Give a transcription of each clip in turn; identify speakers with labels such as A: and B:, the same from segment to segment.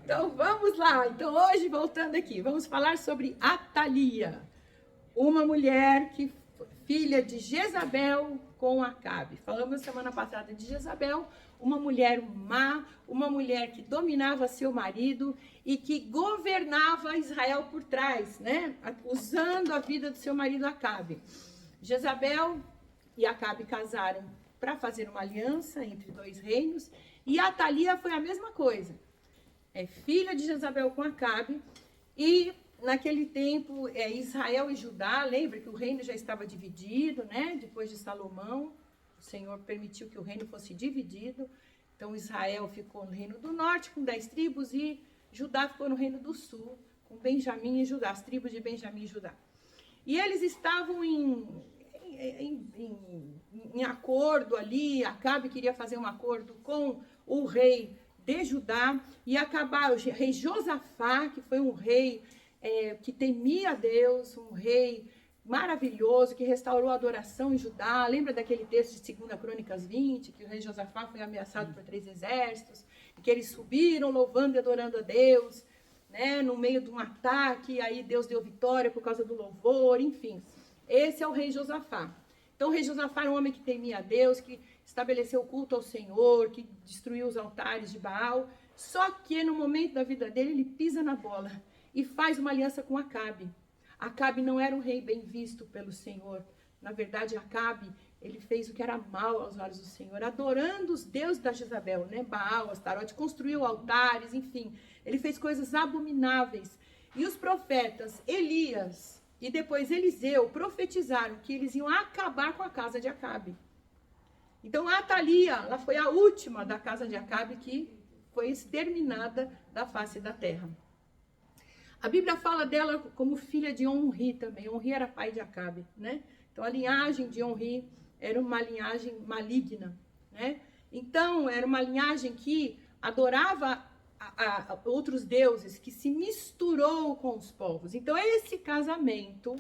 A: Então vamos lá. Então hoje, voltando aqui, vamos falar sobre Atalia, uma mulher que filha de Jezabel com Acabe. Falamos semana passada de Jezabel, uma mulher má, uma mulher que dominava seu marido e que governava Israel por trás, né? Usando a vida do seu marido Acabe. Jezabel e Acabe casaram para fazer uma aliança entre dois reinos, e Atalia foi a mesma coisa. É filha de Jezabel com Acabe, e naquele tempo Israel e Judá, lembra que o reino já estava dividido, né? Depois de Salomão, o Senhor permitiu que o reino fosse dividido. Então Israel ficou no reino do norte com 10 tribos e Judá ficou no reino do sul com Benjamim e Judá, as tribos de Benjamim e Judá. E eles estavam em acordo ali. Acabe queria fazer um acordo com o rei de Judá e acabar o rei Josafá, que foi um rei que temia a Deus, um rei maravilhoso, que restaurou a adoração em Judá. Lembra daquele texto de 2 Crônicas 20, que o rei Josafá foi ameaçado por 3 exércitos, e que eles subiram louvando e adorando a Deus, né, no meio de um ataque, e aí Deus deu vitória por causa do louvor, enfim. Esse é o rei Josafá. Então o rei Josafá era um homem que temia a Deus, que estabeleceu o culto ao Senhor, que destruiu os altares de Baal. Só que no momento da vida dele, ele pisa na bola e faz uma aliança com Acabe. Acabe não era um rei bem visto pelo Senhor. Na verdade, Acabe, ele fez o que era mal aos olhos do Senhor, adorando os deuses da Jezabel, né? Baal, Astarote, construiu altares, enfim. Ele fez coisas abomináveis. E os profetas Elias e depois Eliseu profetizaram que eles iam acabar com a casa de Acabe. Então, a Atalia, ela foi a última da casa de Acabe que foi exterminada da face da terra. A Bíblia fala dela como filha de Onri também. Onri era pai de Acabe, né? Então, a linhagem de Onri era uma linhagem maligna, né? Então, era uma linhagem que adorava a outros deuses, que se misturou com os povos. Então, esse casamento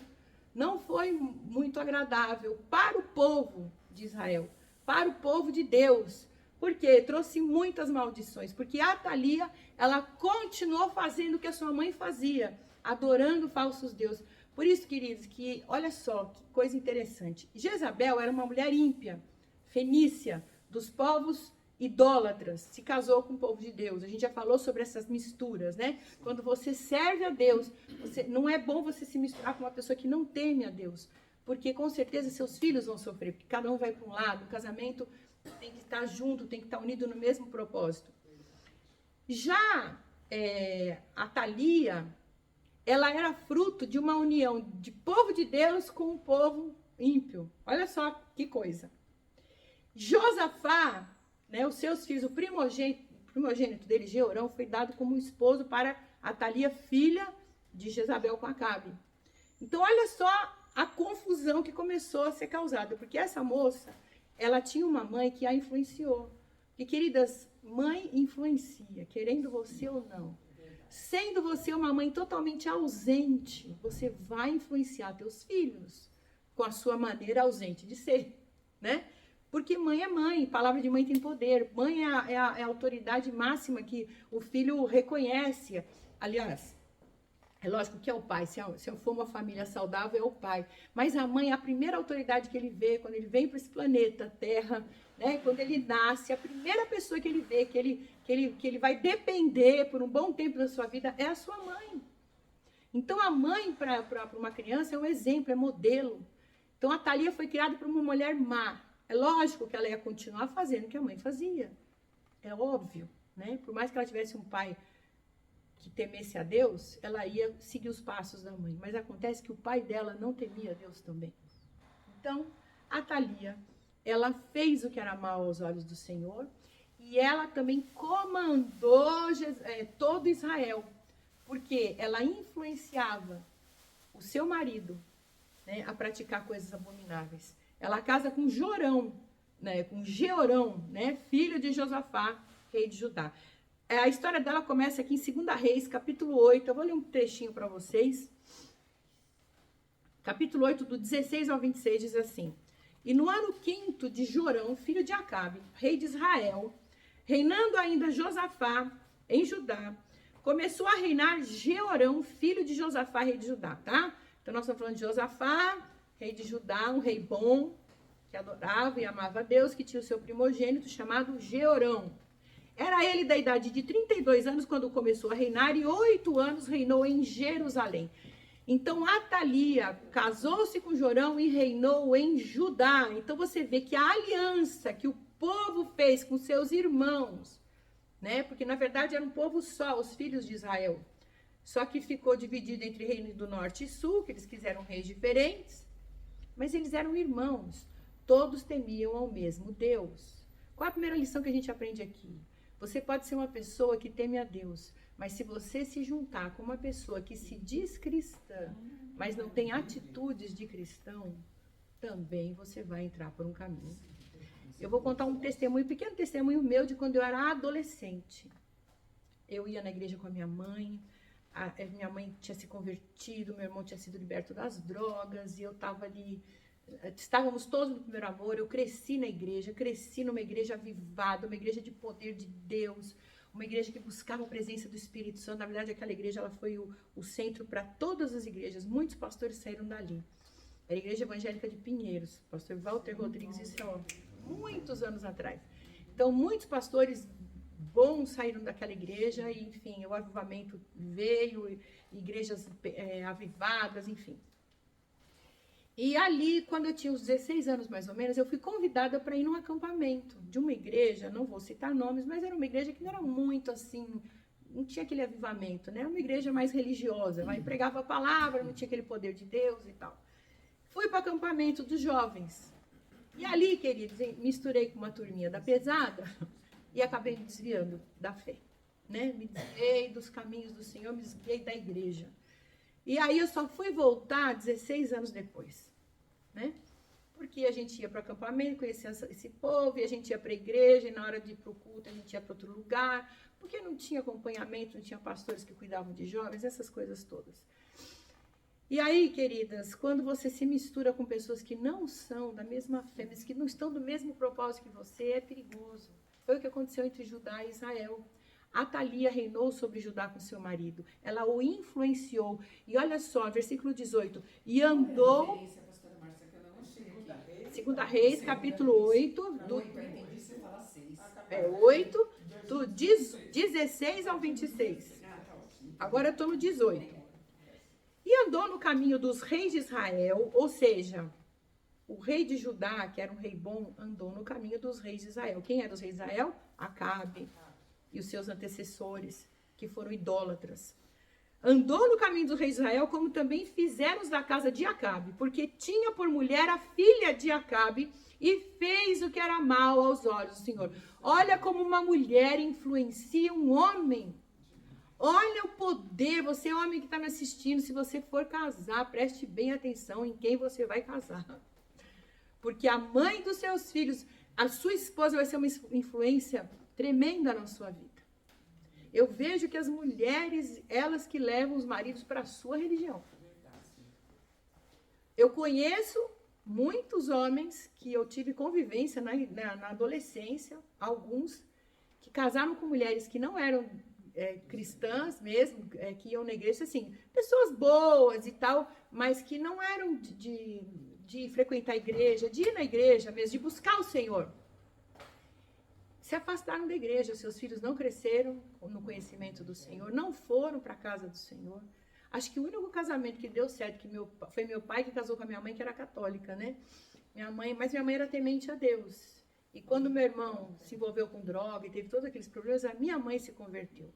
A: não foi muito agradável para o povo de Israel, para o povo de Deus, porque trouxe muitas maldições, porque a Atalia, ela continuou fazendo o que a sua mãe fazia, adorando falsos deuses. Por isso, queridos, que olha só, que coisa interessante. Jezabel era uma mulher ímpia, fenícia, dos povos idólatras, se casou com o povo de Deus. A gente já falou sobre essas misturas, né? Quando você serve a Deus, não é bom você se misturar com uma pessoa que não teme a Deus, porque com certeza seus filhos vão sofrer, porque cada um vai para um lado. O casamento tem que estar junto, tem que estar unido no mesmo propósito. Já Atalia, ela era fruto de uma união de povo de Deus com o povo ímpio. Olha só que coisa. Josafá, né, os seus filhos, o primogênito dele, Jeorão, foi dado como esposo para Atalia, filha de Jezabel com Acabe. Então, olha só a confusão que começou a ser causada, porque essa moça, ela tinha uma mãe que a influenciou. E, queridas, mãe influencia, querendo você ou não. Sendo você uma mãe totalmente ausente, você vai influenciar teus filhos com a sua maneira ausente de ser, né? Porque mãe é mãe, palavra de mãe tem poder. Mãe é a autoridade máxima que o filho reconhece. Aliás, é lógico que é o pai, se eu for uma família saudável, é o pai. Mas a mãe é a primeira autoridade que ele vê quando ele vem para esse planeta Terra, né? Quando ele nasce, a primeira pessoa que ele vê, que ele vai depender por um bom tempo da sua vida, é a sua mãe. Então, a mãe, para uma criança, é um exemplo, é modelo. Então, a Atalia foi criada por uma mulher má. É lógico que ela ia continuar fazendo o que a mãe fazia. É óbvio, né? Por mais que ela tivesse um pai que temesse a Deus, ela ia seguir os passos da mãe. Mas acontece que o pai dela não temia a Deus também. Então, a Atalia, ela fez o que era mal aos olhos do Senhor, e ela também comandou todo Israel, porque ela influenciava o seu marido, né, a praticar coisas abomináveis. Ela casa com Jorão, né, com Jeorão, né, filho de Josafá, rei de Judá. A história dela começa aqui em 2 Reis, capítulo 8. Eu vou ler um trechinho para vocês. Capítulo 8, do 16 ao 26, diz assim: E no ano 5º de Jorão, filho de Acabe, rei de Israel, reinando ainda Josafá em Judá, começou a reinar Jeorão, filho de Josafá, rei de Judá, tá? Então nós estamos falando de Josafá, rei de Judá, um rei bom, que adorava e amava a Deus, que tinha o seu primogênito chamado Jeorão. Era ele da idade de 32 anos quando começou a reinar e 8 anos reinou em Jerusalém. Então Atalia casou-se com Jorão e reinou em Judá. Então você vê que a aliança que o povo fez com seus irmãos, né? Porque na verdade era um povo só, os filhos de Israel. Só que ficou dividido entre reinos do norte e sul, que eles quiseram reis diferentes. Mas eles eram irmãos. Todos temiam ao mesmo Deus. Qual é a primeira lição que a gente aprende aqui? Você pode ser uma pessoa que teme a Deus, mas se você se juntar com uma pessoa que se diz cristã, mas não tem atitudes de cristão, também você vai entrar por um caminho. Eu vou contar um testemunho, um pequeno testemunho meu de quando eu era adolescente. Eu ia na igreja com a minha mãe tinha se convertido, meu irmão tinha sido liberto das drogas, e eu estava ali. Estávamos todos no primeiro amor, eu cresci na igreja, cresci numa igreja avivada, uma igreja de poder de Deus, uma igreja que buscava a presença do Espírito Santo. Na verdade, aquela igreja ela foi o centro para todas as igrejas, muitos pastores saíram dali. Era a igreja evangélica de Pinheiros, pastor Walter Rodrigues, isso há muitos anos atrás. Então, muitos pastores bons saíram daquela igreja, e enfim, o avivamento veio, igrejas avivadas, enfim. E ali, quando eu tinha uns 16 anos mais ou menos, eu fui convidada para ir num acampamento de uma igreja, não vou citar nomes, mas era uma igreja que não era muito assim, não tinha aquele avivamento, né? Era uma igreja mais religiosa, vai pregava a palavra, não tinha aquele poder de Deus e tal. Fui para o acampamento dos jovens. E ali, queridos, misturei com uma turminha da pesada e acabei me desviando da fé, né? Me desviei dos caminhos do Senhor, me desviei da igreja. E aí eu só fui voltar 16 anos depois, né? Porque a gente ia para o acampamento, conhecia esse povo, e a gente ia para a igreja, e na hora de ir para o culto a gente ia para outro lugar, porque não tinha acompanhamento, não tinha pastores que cuidavam de jovens, essas coisas todas. E aí, queridas, quando você se mistura com pessoas que não são da mesma fé, mas que não estão do mesmo propósito que você, é perigoso. Foi o que aconteceu entre Judá e Israel. Atalia reinou sobre Judá com seu marido. Ela o influenciou. E olha só, versículo 18. E andou... Segunda Reis, capítulo 8. Do, 8, do 16 ao 26. Agora eu estou no 18. E andou no caminho dos reis de Israel, ou seja, o rei de Judá, que era um rei bom, andou no caminho dos reis de Israel. Quem era os reis de Israel? Acabe e os seus antecessores, que foram idólatras. Andou no caminho do rei de Israel, como também fizeram os da casa de Acabe, porque tinha por mulher a filha de Acabe e fez o que era mal aos olhos do Senhor. Olha como uma mulher influencia um homem. Olha o poder, você homem que está me assistindo, se você for casar, preste bem atenção em quem você vai casar. Porque a mãe dos seus filhos, a sua esposa vai ser uma influência tremenda na sua vida. Eu vejo que as mulheres, elas que levam os maridos para a sua religião. Eu conheço muitos homens que eu tive convivência na adolescência, alguns que casaram com mulheres que não eram cristãs mesmo, que iam na igreja, assim, pessoas boas e tal, mas que não eram de frequentar a igreja, de ir na igreja mesmo, de buscar o Senhor. Se afastaram da igreja, seus filhos não cresceram no conhecimento do Senhor, não foram para a casa do Senhor. Acho que o único casamento que deu certo, foi meu pai que casou com a minha mãe, que era católica, né? Mas minha mãe era temente a Deus. E quando meu irmão se envolveu com droga e teve todos aqueles problemas, a minha mãe se converteu.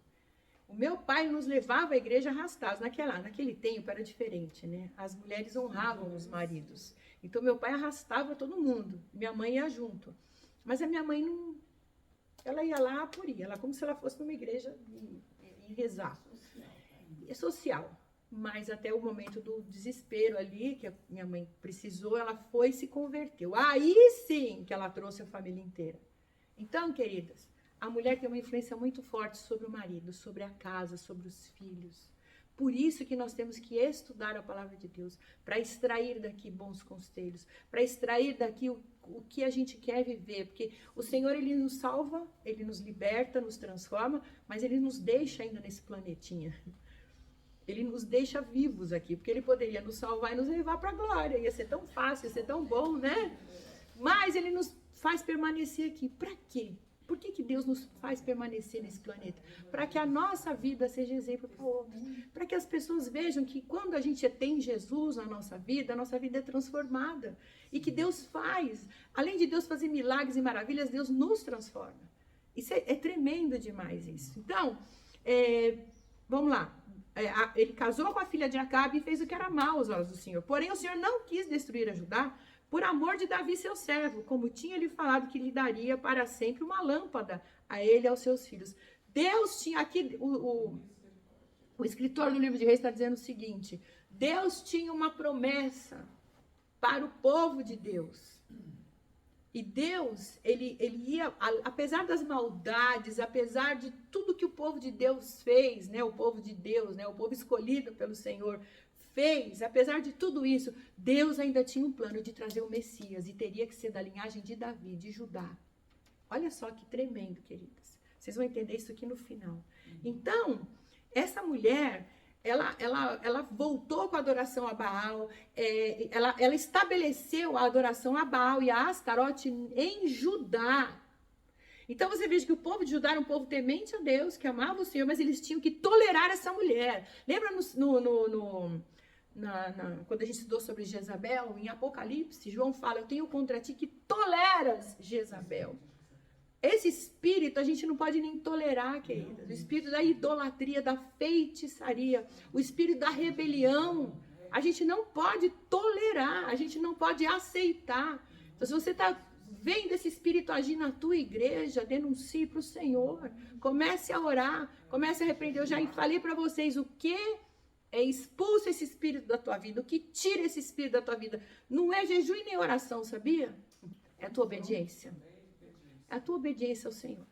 A: O meu pai nos levava à igreja arrastados. Naquele tempo era diferente, né? As mulheres honravam os maridos. Então meu pai arrastava todo mundo. Minha mãe ia junto. Mas a minha mãe não... Ela ia lá por ir. Ela como se ela fosse numa igreja e rezar. É social. Mas até o momento do desespero ali, que a minha mãe precisou, ela foi e se converteu. Aí sim que ela trouxe a família inteira. Então, queridas, a mulher tem uma influência muito forte sobre o marido, sobre a casa, sobre os filhos. por isso que nós temos que estudar a palavra de Deus, para extrair daqui bons conselhos, para extrair daqui o que a gente quer viver, porque o Senhor, Ele nos salva, Ele nos liberta, nos transforma, mas Ele nos deixa ainda nesse planetinha. Ele nos deixa vivos aqui, porque Ele poderia nos salvar e nos levar para a glória, ia ser tão fácil, ia ser tão bom, né? Mas Ele nos faz permanecer aqui, para quê? Por que Deus nos faz permanecer nesse planeta? Para que a nossa vida seja exemplo para outros. Para que as pessoas vejam que quando a gente tem Jesus na nossa vida, a nossa vida é transformada. E que Deus faz, além de Deus fazer milagres e maravilhas, Deus nos transforma. Isso é tremendo demais isso. Então, vamos lá. Ele casou com a filha de Acabe e fez o que era mal aos olhos do Senhor. Porém, o Senhor não quis destruir a Judá, por amor de Davi, seu servo, como tinha lhe falado que lhe daria para sempre uma lâmpada a ele e aos seus filhos. Deus tinha aqui, o escritor do livro de Reis está dizendo o seguinte: Deus tinha uma promessa para o povo de Deus. E Deus, ele ia, apesar das maldades, apesar de tudo que o povo de Deus fez, né, o povo de Deus, né, o povo escolhido pelo Senhor, fez, apesar de tudo isso, Deus ainda tinha um plano de trazer o Messias e teria que ser da linhagem de Davi, de Judá. Olha só que tremendo, queridas. Vocês vão entender isso aqui no final. Então, essa mulher, ela voltou com a adoração a Baal, ela estabeleceu a adoração a Baal e a Astarote em Judá. Então você veja que o povo de Judá era um povo temente a Deus, que amava o Senhor, mas eles tinham que tolerar essa mulher. Lembra quando a gente estudou sobre Jezabel, em Apocalipse, João fala: eu tenho contra ti que toleras Jezabel. Esse espírito a gente não pode nem tolerar, queridas. O espírito da idolatria, da feitiçaria, o espírito da rebelião, a gente não pode tolerar, a gente não pode aceitar. Então, se você está vendo esse espírito agir na tua igreja, denuncie para o Senhor. Comece a orar, comece a repreender. Eu já falei para vocês o que expulsa esse espírito da tua vida, o que tira esse espírito da tua vida. Não é jejum e nem oração, sabia? É a tua obediência. É a tua obediência ao Senhor.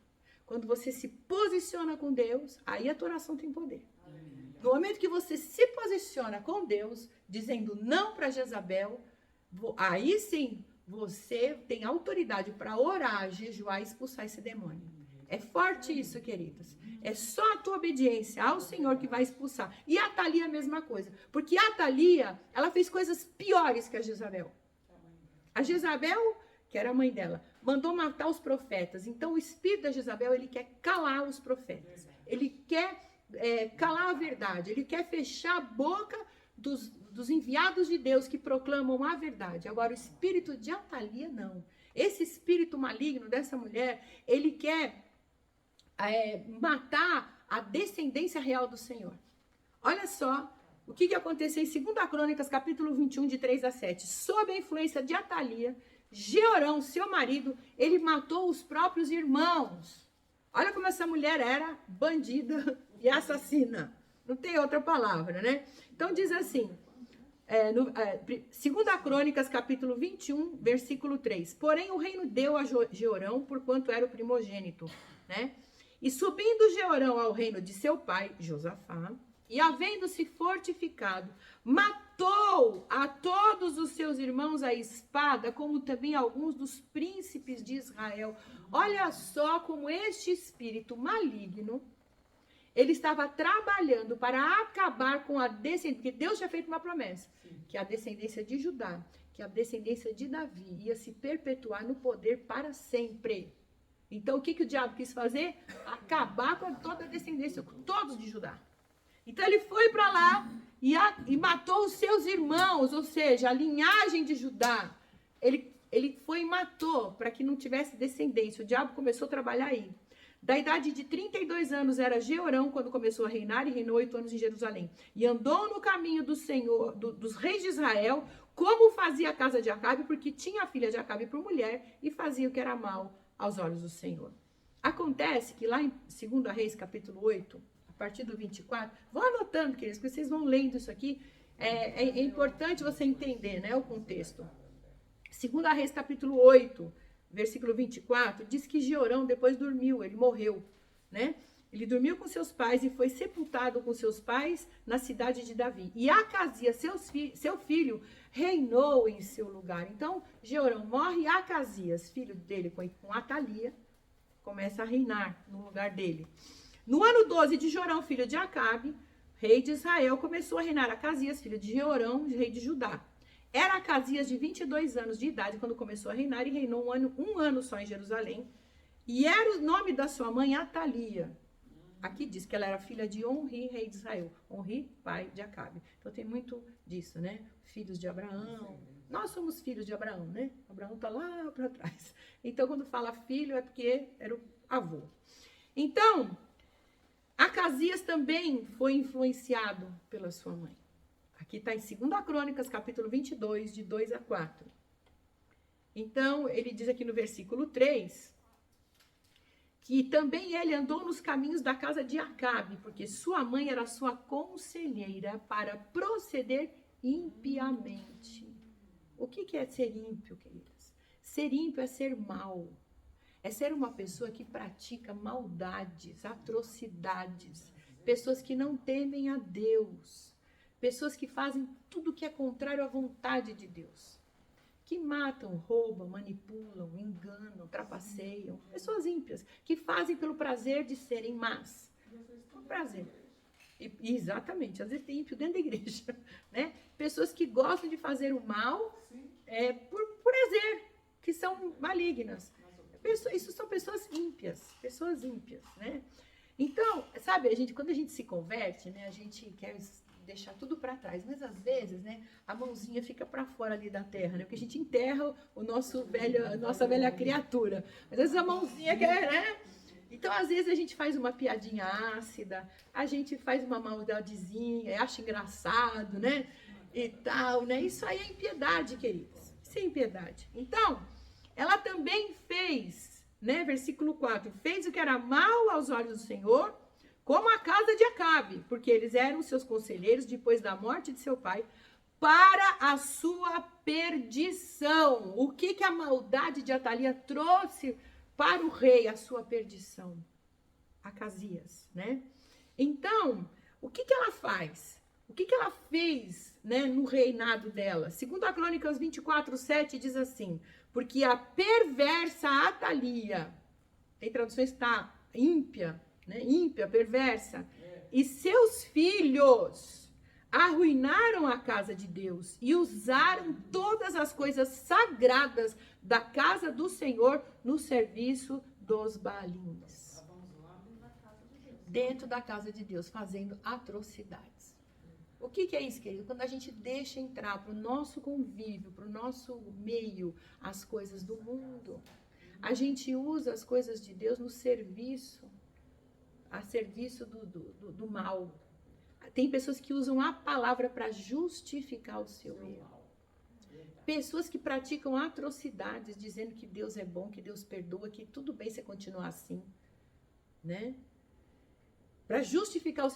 A: Quando você se posiciona com Deus, aí a tua oração tem poder. No momento que você se posiciona com Deus, dizendo não para Jezabel, aí sim, você tem autoridade para orar, jejuar e expulsar esse demônio. É forte isso, queridas. É só a tua obediência ao Senhor que vai expulsar. E a Atalia a mesma coisa. Porque a Atalia, ela fez coisas piores que a Jezabel. A Jezabel, que era a mãe dela, mandou matar os profetas. Então o espírito da Jezabel, ele quer calar os profetas. Ele quer calar a verdade. Ele quer fechar a boca dos enviados de Deus que proclamam a verdade. Agora, o espírito de Atalia, não. Esse espírito maligno dessa mulher, ele quer matar a descendência real do Senhor. Olha só o que aconteceu em 2 Crônicas, capítulo 21, de 3 a 7. Sob a influência de Atalia, Jeorão, seu marido, ele matou os próprios irmãos. Olha como essa mulher era bandida e assassina. Não tem outra palavra, né? Então diz assim, 2 Crônicas, capítulo 21, versículo 3. Porém, o reino deu a Jeorão, porquanto era o primogênito, né? E subindo Jeorão ao reino de seu pai, Josafá, e havendo-se fortificado, matou a todos os seus irmãos à espada, como também alguns dos príncipes de Israel. Olha só como este espírito maligno, ele estava trabalhando para acabar com a descendência, porque Deus tinha feito uma promessa, que a descendência de Judá, que a descendência de Davi ia se perpetuar no poder para sempre. Então, o que o diabo quis fazer? Acabar com toda a descendência, com todos de Judá. Então, ele foi para lá e matou os seus irmãos, ou seja, a linhagem de Judá. Ele foi e matou para que não tivesse descendência. O diabo começou a trabalhar aí. Da idade de 32 anos era Jeorão quando começou a reinar e reinou 8 anos em Jerusalém. E andou no caminho do Senhor, dos reis de Israel, como fazia a casa de Acabe, porque tinha a filha de Acabe por mulher e fazia o que era mal aos olhos do Senhor. Acontece que lá em 2 Reis, capítulo 8, a partir do 24, vão anotando, queridos, porque vocês vão lendo isso aqui, é importante você entender, né, o contexto. 2 Reis, capítulo 8, versículo 24, diz que Jeorão depois dormiu, ele morreu, né? Ele dormiu com seus pais e foi sepultado com seus pais na cidade de Davi. E Acasias, seu filho, reinou em seu lugar. Então, Jeorão morre e Acasias, filho dele com Atalia, começa a reinar no lugar dele. No ano 12 de Jorão, filho de Acabe, rei de Israel, começou a reinar Acasias, filho de Jeorão, rei de Judá. Era Acasias de 22 anos de idade quando começou a reinar e reinou um ano só em Jerusalém. E era o nome da sua mãe Atalia. Aqui diz que ela era filha de Onri, rei de Israel. Onri, pai de Acabe. Então tem muito disso, né? Filhos de Abraão. Nós somos filhos de Abraão, né? Abraão tá lá para trás. Então quando fala filho é porque era o avô. Então, Acasias também foi influenciado pela sua mãe. Aqui está em 2 Crônicas, capítulo 22, de 2 a 4. Então, ele diz aqui no versículo 3, que também ele andou nos caminhos da casa de Acabe, porque sua mãe era sua conselheira para proceder impiamente. O que é ser ímpio, queridas? Ser ímpio é ser mau. É ser uma pessoa que pratica maldades, atrocidades. Pessoas que não temem a Deus. Pessoas que fazem tudo que é contrário à vontade de Deus. Que matam, roubam, manipulam, enganam, trapaceiam. Pessoas ímpias, que fazem pelo prazer de serem más. Por prazer. Exatamente, às vezes tem ímpio dentro da igreja. Né? Pessoas que gostam de fazer o mal por prazer, que são malignas. Isso são pessoas ímpias, né? Então, sabe, quando a gente se converte, né, a gente quer deixar tudo para trás, mas às vezes, né, a mãozinha fica para fora ali da terra, né, porque a gente enterra a nossa velha criatura, mas às vezes a mãozinha quer, né? Então, às vezes a gente faz uma piadinha ácida, a gente faz uma maldadezinha, acha engraçado, né, e tal, né? Isso aí é impiedade, queridos, isso é impiedade. Então, ela também fez, né, versículo 4, fez o que era mal aos olhos do Senhor, como a casa de Acabe, porque eles eram seus conselheiros depois da morte de seu pai, para a sua perdição. O que a maldade de Atalia trouxe para o rei, a sua perdição? Acasias, né? Então, o que ela faz? O que ela fez, né, no reinado dela? 2 Crônicas 24:7 diz assim, porque a perversa Atalia, tem traduções que está ímpia, né, ímpia, perversa, e seus filhos arruinaram a casa de Deus e usaram todas as coisas sagradas da casa do Senhor no serviço dos Baalins. Dentro da casa de Deus, fazendo atrocidades. O que é isso, querido? Quando a gente deixa entrar para o nosso convívio, para o nosso meio, as coisas do mundo. A gente usa as coisas de Deus no serviço, a serviço do mal. Tem pessoas que usam a palavra para justificar o seu erro. Pessoas que praticam atrocidades, dizendo que Deus é bom, que Deus perdoa, que tudo bem você continuar assim, né? Para justificar os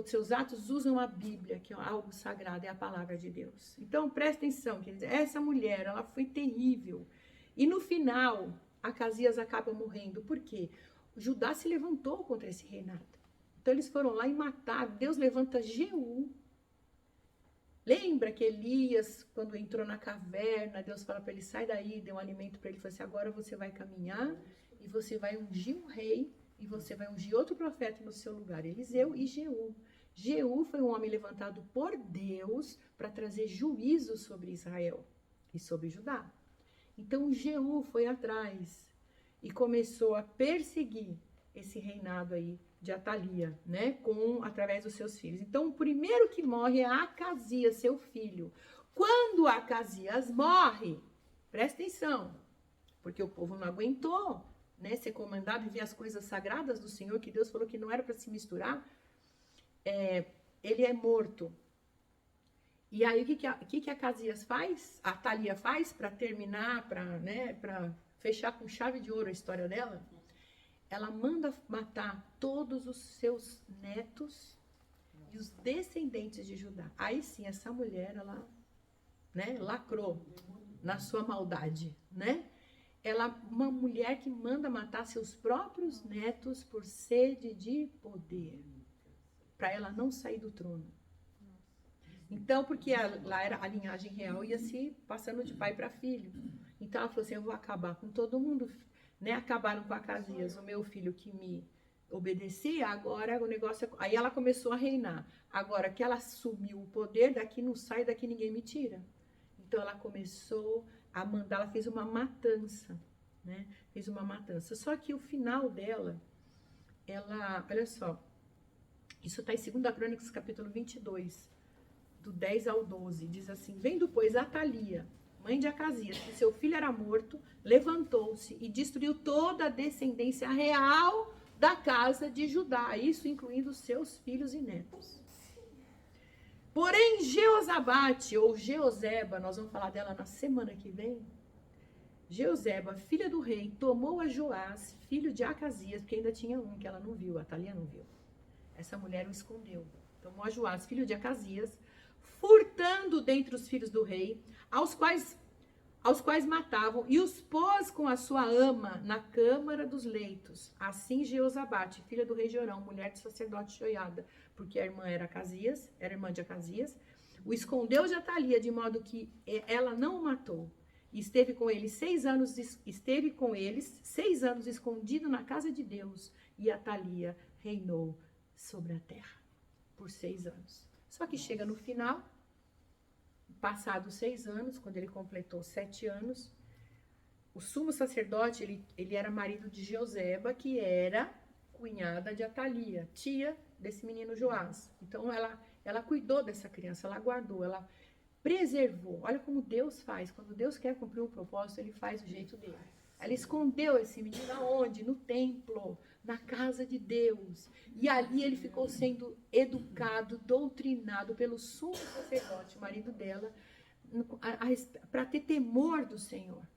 A: seus atos, usam a Bíblia, que é algo sagrado, é a palavra de Deus. Então, presta atenção, quer dizer, essa mulher, ela foi terrível. E no final, Acasias acaba morrendo. Por quê? Judá se levantou contra esse reinado. Então, eles foram lá e mataram. Deus levanta Jeú. Lembra que Elias, quando entrou na caverna, Deus fala para ele, sai daí, deu um alimento para ele, falou assim, agora você vai caminhar e você vai ungir um rei e você vai ungir outro profeta no seu lugar, Eliseu e Jeú. Jeú foi um homem levantado por Deus para trazer juízo sobre Israel e sobre Judá. Então, Jeú foi atrás e começou a perseguir esse reinado aí de Atalia, né, através dos seus filhos. Então, o primeiro que morre é Acasias, seu filho. Quando Acasias morre, presta atenção, porque o povo não aguentou, né, ser comandado e ver as coisas sagradas do Senhor, que Deus falou que não era para se misturar, ele é morto. E aí, o que Acasias faz? A Atalia faz para terminar, para fechar com chave de ouro a história dela? Ela manda matar todos os seus netos e os descendentes de Judá. Aí sim, essa mulher, ela, né, lacrou na sua maldade, né? uma mulher que manda matar seus próprios netos por sede de poder, para ela não sair do trono. Então, porque lá era a linhagem real ia se passando de pai para filho. Então ela falou assim, eu vou acabar com todo mundo, né? Acabaram com Acasias, o meu filho que me obedecia, agora o negócio... Aí ela começou a reinar. Agora que ela assumiu o poder, daqui não sai, daqui ninguém me tira. Então ela começou a mandar, ela fez uma matança, né? Fez uma matança. Só que o final dela, olha só, isso está em 2 Crônicas, capítulo 22, do 10 ao 12, diz assim, vendo, pois, Atalia, mãe de Acasias, que seu filho era morto, levantou-se e destruiu toda a descendência real da casa de Judá, isso incluindo seus filhos e netos. Porém, Jeozabate, ou Jeozeba, nós vamos falar dela na semana que vem, Jeozeba, filha do rei, tomou a Joás, filho de Acasias, porque ainda tinha um que ela não viu, a Atalia não viu. Essa mulher o escondeu. Tomou a Joás, filho de Acasias, furtando dentre os filhos do rei, aos quais matavam, e os pôs com a sua ama na câmara dos leitos. Assim Jeozabate, filha do rei Jorão, mulher do sacerdote Joiada, porque a irmã era irmã de Acasias, o escondeu de Atalia, de modo que ela não o matou. E esteve com eles 6 anos escondido na casa de Deus, e Atalia reinou sobre a terra por 6 anos. Só que chega no final, passados 6 anos, quando ele completou 7 anos, o sumo sacerdote, ele era marido de Jeozeba, que era cunhada de Atalia, tia desse menino Joás. Então ela cuidou dessa criança, ela guardou, ela preservou. Olha como Deus faz, quando Deus quer cumprir um propósito, ele faz do jeito dele. Ela escondeu esse menino aonde? No templo, na casa de Deus. E ali ele ficou sendo educado, doutrinado pelo sumo sacerdote, marido dela, para ter temor do Senhor.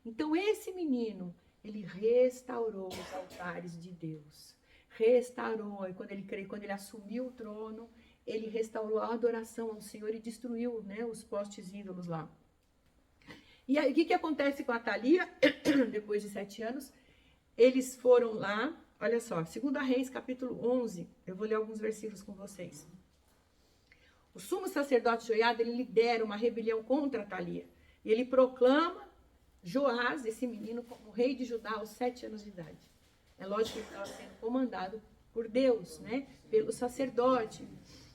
A: Então esse menino, ele restaurou os altares de Deus. Restaurou, e quando ele assumiu o trono, ele restaurou a adoração ao Senhor e destruiu, né, os postes ídolos lá. E aí, o que acontece com a Atalia? Depois de 7 anos, eles foram lá, olha só, 2 Reis, capítulo 11, eu vou ler alguns versículos com vocês. O sumo sacerdote Joiada, ele lidera uma rebelião contra Atalia. E ele proclama Joás, esse menino, como rei de Judá aos 7 anos de idade. É lógico que ele estava sendo comandado por Deus, né? Pelo sacerdote.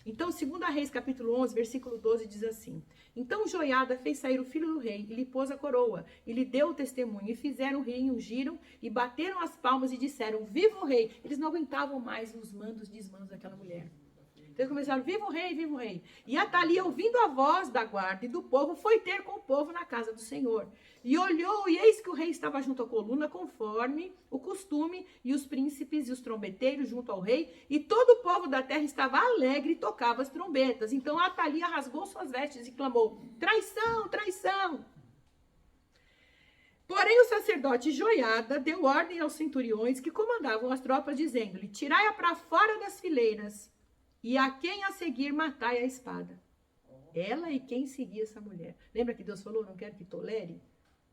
A: Então, 2 Reis, capítulo 11, versículo 12, diz assim: Então Joiada fez sair o filho do rei, e lhe pôs a coroa, e lhe deu o testemunho, e fizeram o rei, e ungiram, e bateram as palmas, e disseram, viva o rei! Eles não aguentavam mais os mandos e desmandos daquela mulher. Então eles começaram, viva o rei, viva o rei. E Atalia, ouvindo a voz da guarda e do povo, foi ter com o povo na casa do Senhor. E olhou, e eis que o rei estava junto à coluna, conforme o costume, e os príncipes e os trombeteiros junto ao rei, e todo o povo da terra estava alegre e tocava as trombetas. Então Atalia rasgou suas vestes e clamou, traição, traição. Porém o sacerdote Joiada deu ordem aos centuriões que comandavam as tropas, dizendo-lhe, tirai-a para fora das fileiras, e a quem a seguir matai a espada. Ela e quem seguia essa mulher. Lembra que Deus falou, não quero que tolere?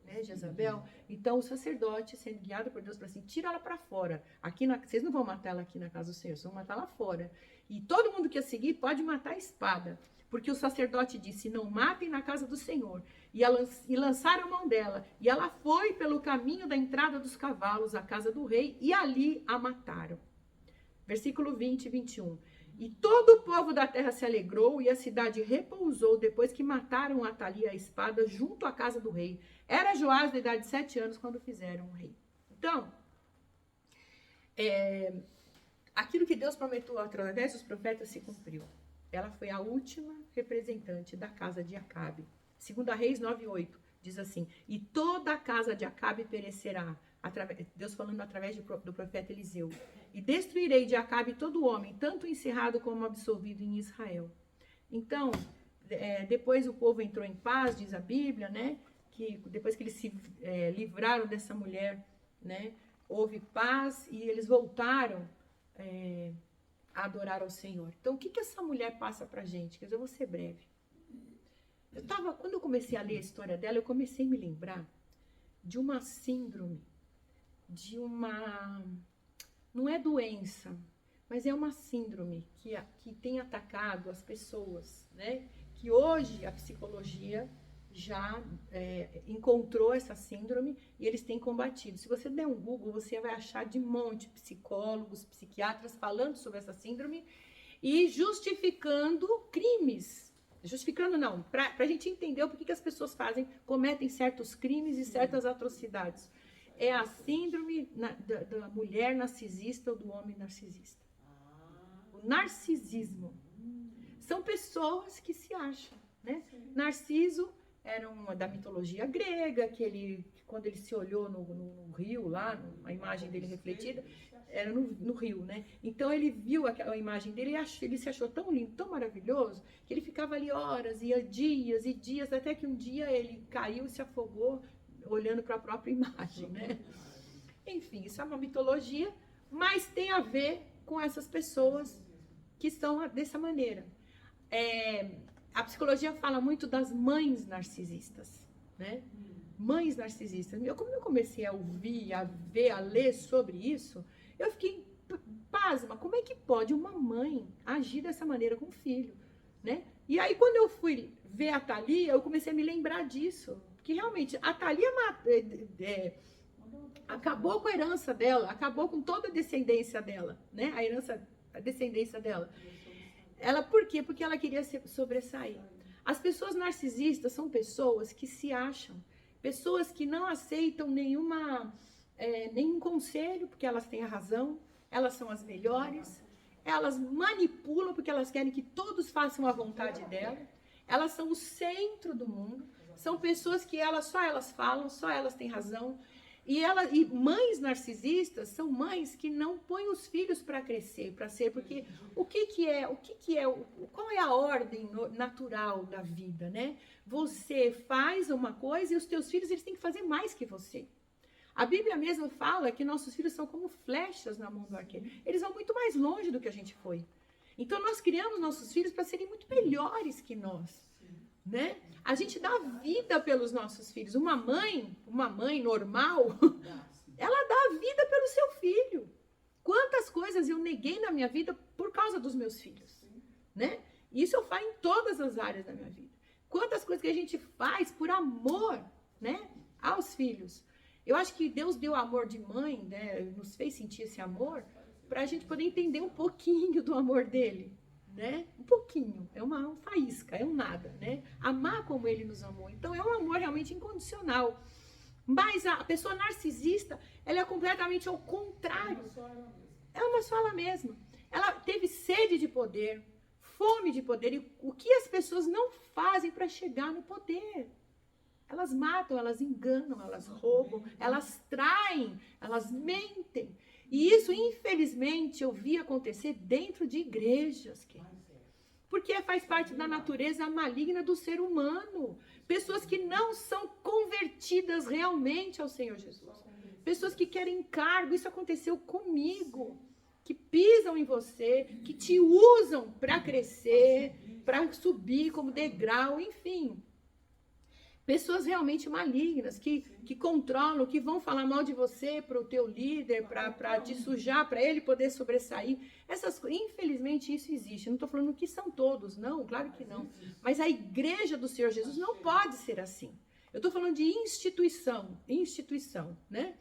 A: Né, Jezabel? Então o sacerdote, sendo guiado por Deus, falou assim, tira ela para fora. Vocês não vão matar ela aqui na casa do Senhor, vocês vão matar lá fora. E todo mundo que a seguir pode matar a espada. Porque o sacerdote disse, não matem na casa do Senhor. E lançaram a mão dela. E ela foi pelo caminho da entrada dos cavalos à casa do rei, e ali a mataram. Versículo 20 e 21. E todo o povo da terra se alegrou, e a cidade repousou depois que mataram Atalia a espada junto à casa do rei. Era Joás da idade de 7 anos quando fizeram o rei. Então, aquilo que Deus prometeu através dos profetas se cumpriu. Ela foi a última representante da casa de Acabe. 2 Reis 9:8 diz assim, e toda a casa de Acabe perecerá. Deus falando através do profeta Eliseu. E destruirei de Acabe todo homem, tanto encerrado como absolvido em Israel. Então, depois o povo entrou em paz, diz a Bíblia, né? Que depois que eles se livraram dessa mulher, né? Houve paz e eles voltaram a adorar ao Senhor. Então, o que essa mulher passa pra gente? Quer dizer, eu vou ser breve. Quando eu comecei a ler a história dela, eu comecei a me lembrar de uma síndrome, não é doença, mas é uma síndrome que tem atacado as pessoas, né? Que hoje a psicologia já encontrou essa síndrome e eles têm combatido. Se você der um Google, você vai achar de monte psicólogos, psiquiatras falando sobre essa síndrome e justificando crimes. Justificando não, para a gente entender o porquê que as pessoas cometem certos crimes e certas atrocidades. É a síndrome da mulher narcisista ou do homem narcisista. O narcisismo. São pessoas que se acham, né? Narciso era uma da mitologia grega, que quando ele se olhou no rio lá, a imagem dele refletida, era no rio, né? Então ele viu aquela imagem dele e ele se achou tão lindo, tão maravilhoso, que ele ficava ali horas, dias e dias, até que um dia ele caiu e se afogou olhando para a própria imagem, né? Enfim, isso é uma mitologia, mas tem a ver com essas pessoas que estão dessa maneira. A psicologia fala muito das mães narcisistas, né? Mães narcisistas. Como eu comecei a ouvir, a ver, a ler sobre isso, eu fiquei pasma. Como é que pode uma mãe agir dessa maneira com o filho, né? E aí, quando eu fui ver a Thalia, eu comecei a me lembrar disso. Porque, realmente, a Thalia acabou com a herança dela, acabou com toda a descendência dela, né? A descendência dela. Por quê? Porque ela queria sobressair. As pessoas narcisistas são pessoas que se acham, pessoas que não aceitam nenhum conselho, porque elas têm a razão, elas são as melhores, elas manipulam porque elas querem que todos façam a vontade dela, elas são o centro do mundo, são pessoas que só elas falam, só elas têm razão. E mães narcisistas são mães que não põem os filhos para crescer, para ser, porque qual é a ordem natural da vida, né? Você faz uma coisa e os teus filhos eles têm que fazer mais que você. A Bíblia mesmo fala que nossos filhos são como flechas na mão do arqueiro. Eles vão muito mais longe do que a gente foi. Então nós criamos nossos filhos para serem muito melhores que nós. Né? A gente dá vida pelos nossos filhos. Uma mãe normal, ela dá a vida pelo seu filho. Quantas coisas eu neguei na minha vida por causa dos meus filhos, né? Isso eu faço em todas as áreas da minha vida. Quantas coisas que a gente faz por amor, né, aos filhos. Eu acho que Deus deu amor de mãe, né, nos fez sentir esse amor, para a gente poder entender um pouquinho do amor dele. Né? Um pouquinho, é uma faísca, é um nada, né? Amar como ele nos amou. Então é um amor realmente incondicional. Mas a pessoa narcisista, ela é completamente ao contrário. É uma só ela mesma. Ela teve sede de poder, fome de poder. E o que as pessoas não fazem para chegar no poder? Elas matam, elas enganam, elas roubam, elas traem, elas mentem. E isso, infelizmente, eu vi acontecer dentro de igrejas, porque faz parte da natureza maligna do ser humano. Pessoas que não são convertidas realmente ao Senhor Jesus. Pessoas que querem cargo, isso aconteceu comigo. Que pisam em você, que te usam para crescer, para subir como degrau, enfim. Pessoas realmente malignas, que controlam, que vão falar mal de você para o teu líder, para te sujar, para ele poder sobressair. Infelizmente, isso existe. Eu não estou falando que são todos, não, claro que não. Mas a igreja do Senhor Jesus não pode ser assim. Eu estou falando de instituição, né?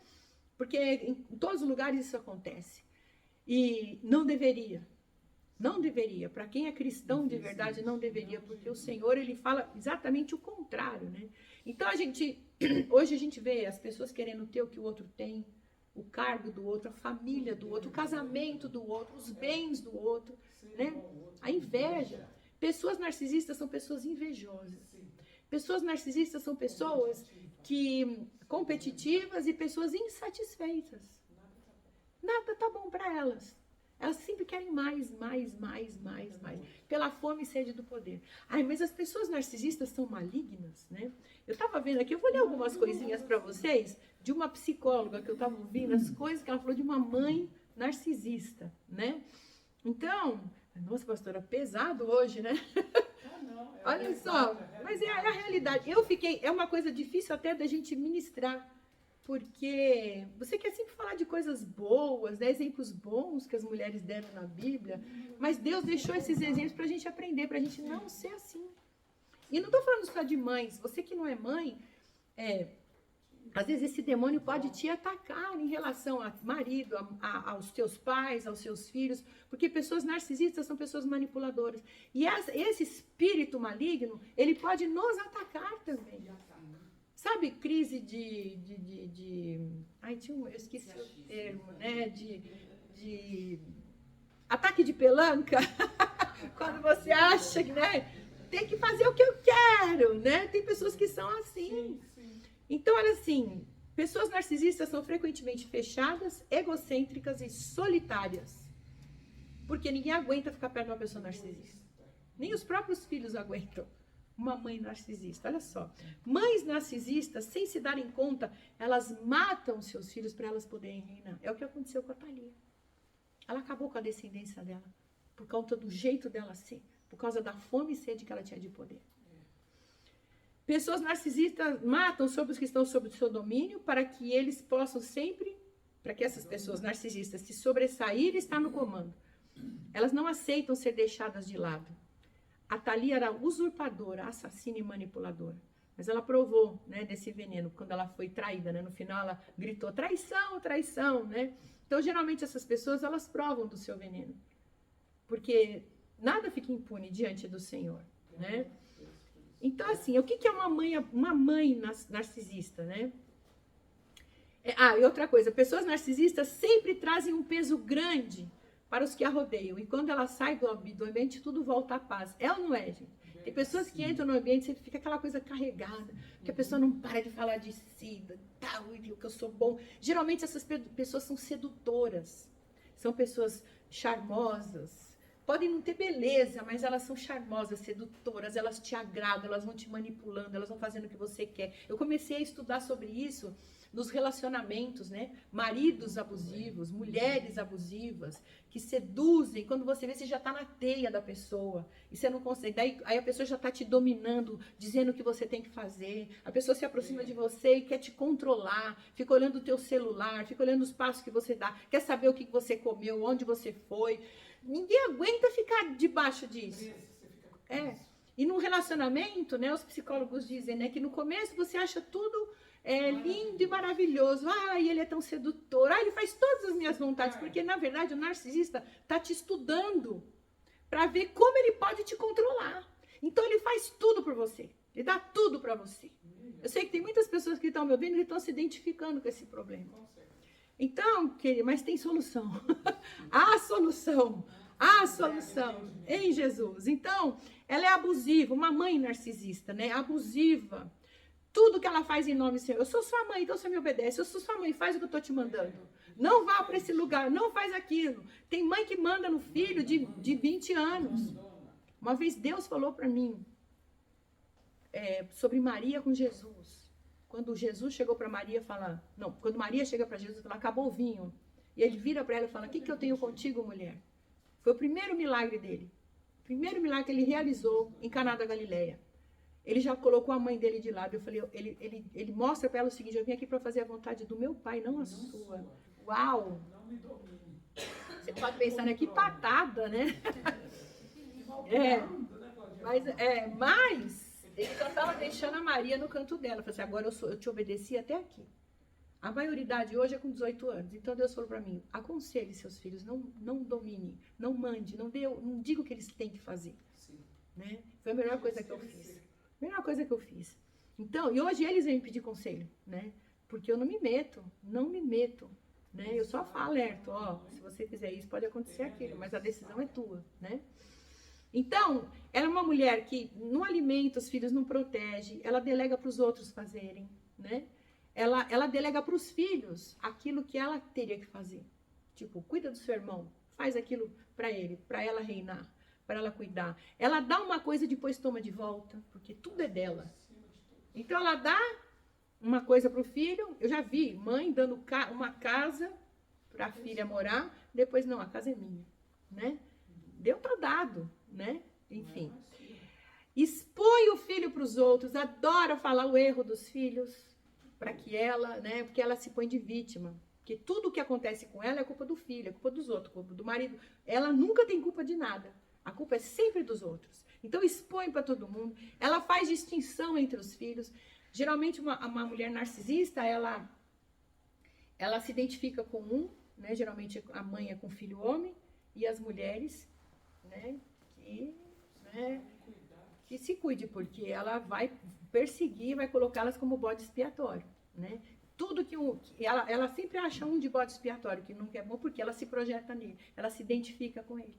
A: Porque em todos os lugares isso acontece. E não deveria. Não deveria. Para quem é cristão de verdade, não deveria, porque o Senhor, ele fala exatamente o contrário, né? Então, hoje a gente vê as pessoas querendo ter o que o outro tem, o cargo do outro, a família do outro, o casamento do outro, os bens do outro, né? A inveja. Pessoas narcisistas são pessoas invejosas. Pessoas narcisistas são pessoas competitivas e pessoas insatisfeitas. Nada tá bom para elas. Elas sempre querem mais. Pela fome e sede do poder. Mas as pessoas narcisistas são malignas, né? Eu estava vendo aqui, eu vou ler algumas coisinhas para vocês, de uma psicóloga que eu estava ouvindo, as coisas que ela falou de uma mãe narcisista, né? Então, nossa, pastora, pesado hoje, né? Olha só, mas é a realidade. É uma coisa difícil até da gente ministrar, porque você quer sempre falar de coisas boas, né? Exemplos bons que as mulheres deram na Bíblia, mas Deus deixou esses exemplos para a gente aprender, para a gente não ser assim. E não estou falando só de mães, você que não é mãe, às vezes esse demônio pode te atacar em relação a marido, aos teus pais, aos seus filhos, porque pessoas narcisistas são pessoas manipuladoras. E esse espírito maligno, ele pode nos atacar também. Sabe, crise eu esqueci o termo, né? De ataque de pelanca. Quando você acha que, né, tem que fazer o que eu quero, né? Tem pessoas que são assim. Então, olha assim, pessoas narcisistas são frequentemente fechadas, egocêntricas e solitárias. Porque ninguém aguenta ficar perto de uma pessoa narcisista. Nem os próprios filhos aguentam uma mãe narcisista. Olha só. Mães narcisistas, sem se darem conta, elas matam seus filhos para elas poderem reinar. É o que aconteceu com a Thalia. Ela acabou com a descendência dela por conta do jeito dela ser, por causa da fome e sede que ela tinha de poder. Pessoas narcisistas matam sobre os que estão sob o seu domínio para que eles possam sempre, para que essas pessoas narcisistas se sobressaírem e estar no comando. Elas não aceitam ser deixadas de lado. A Thalia era usurpadora, assassina e manipuladora. Mas ela provou, né, desse veneno quando ela foi traída, né? No final ela gritou traição, traição, né? Então geralmente essas pessoas elas provam do seu veneno. Porque nada fica impune diante do Senhor, né? Então, assim, o que é uma mãe narcisista, né? E outra coisa, pessoas narcisistas sempre trazem um peso grande para os que a rodeiam. E quando ela sai do ambiente, tudo volta à paz. É ou não é, gente? Tem pessoas que entram no ambiente e sempre fica aquela coisa carregada, que a pessoa não para de falar de si, tal, que eu sou bom. Geralmente essas pessoas são sedutoras, são pessoas charmosas. Podem não ter beleza, mas elas são charmosas, sedutoras, elas te agradam, elas vão te manipulando, elas vão fazendo o que você quer. Eu comecei a estudar sobre isso nos relacionamentos, né? Maridos abusivos, mulheres abusivas, que seduzem, quando você vê, você já tá na teia da pessoa, e você não consegue, aí a pessoa já tá te dominando, dizendo o que você tem que fazer, a pessoa se aproxima de você e quer te controlar, fica olhando o teu celular, fica olhando os passos que você dá, quer saber o que você comeu, onde você foi. Ninguém aguenta ficar debaixo disso. E no relacionamento, né, os psicólogos dizem, né, que no começo você acha tudo lindo e maravilhoso. Ele é tão sedutor. Ele faz todas as minhas vontades. Porque, na verdade, o narcisista está te estudando para ver como ele pode te controlar. Então, ele faz tudo por você. Ele dá tudo para você. Eu sei que tem muitas pessoas que estão me ouvindo e estão se identificando com esse problema. Então, mas tem solução. Há solução. Há solução em Jesus. Então, ela é abusiva, uma mãe narcisista, né? Abusiva. Tudo que ela faz em nome do Senhor. Eu sou sua mãe, então você me obedece. Eu sou sua mãe, faz o que eu estou te mandando. Não vá para esse lugar, não faz aquilo. Tem mãe que manda no filho de 20 anos. Uma vez Deus falou para mim sobre Maria com Jesus. Quando Jesus chegou para Maria falar... Não, quando Maria chega para Jesus e fala, acabou o vinho. E ele vira para ela e fala, o que eu tenho contigo, mulher? Foi o primeiro milagre dele. O primeiro milagre que ele realizou em Caná da Galileia. Ele já colocou a mãe dele de lado. Eu falei, ele mostra para ela o seguinte, eu vim aqui para fazer a vontade do meu pai, não a sua. Uau! Você pode pensar, né? Que patada, né? Mas ele só estava deixando a Maria no canto dela. Eu falei assim, agora eu te obedeci até aqui. A maioridade hoje é com 18 anos. Então Deus falou para mim, aconselhe seus filhos, não domine, não mande, não diga o que eles têm que fazer. Né? Foi a melhor coisa que eu fiz. Melhor coisa que eu fiz. Então, e hoje eles vêm me pedir conselho, né? Porque eu não me meto, né? Eu só alerto, se você fizer isso, pode acontecer aquilo, mas a decisão é tua, né? Então, ela é uma mulher que não alimenta os filhos, não protege, ela delega para os outros fazerem, né? Ela delega para os filhos aquilo que ela teria que fazer. Tipo, cuida do seu irmão, faz aquilo para ele, para ela reinar, para ela cuidar. Ela dá uma coisa e depois toma de volta, porque tudo é dela. Então, ela dá uma coisa para o filho. Eu já vi mãe dando uma casa para a filha morar, depois, não, a casa é minha, né? Deu, tá dado, né? Enfim. Expõe o filho para os outros, adora falar o erro dos filhos. para que ela, né, porque ela se põe de vítima. Porque tudo que acontece com ela é culpa do filho, é culpa dos outros, culpa do marido. Ela nunca tem culpa de nada. A culpa é sempre dos outros. Então expõe para todo mundo. Ela faz distinção entre os filhos. Geralmente uma mulher narcisista, ela se identifica com um, né? Geralmente a mãe é com o filho homem e as mulheres, né? Que se cuide, porque ela vai perseguir, vai colocá-las como bode expiatório, né? Tudo que ela sempre acha um de bode expiatório que não é bom, porque ela se projeta nele, ela se identifica com ele,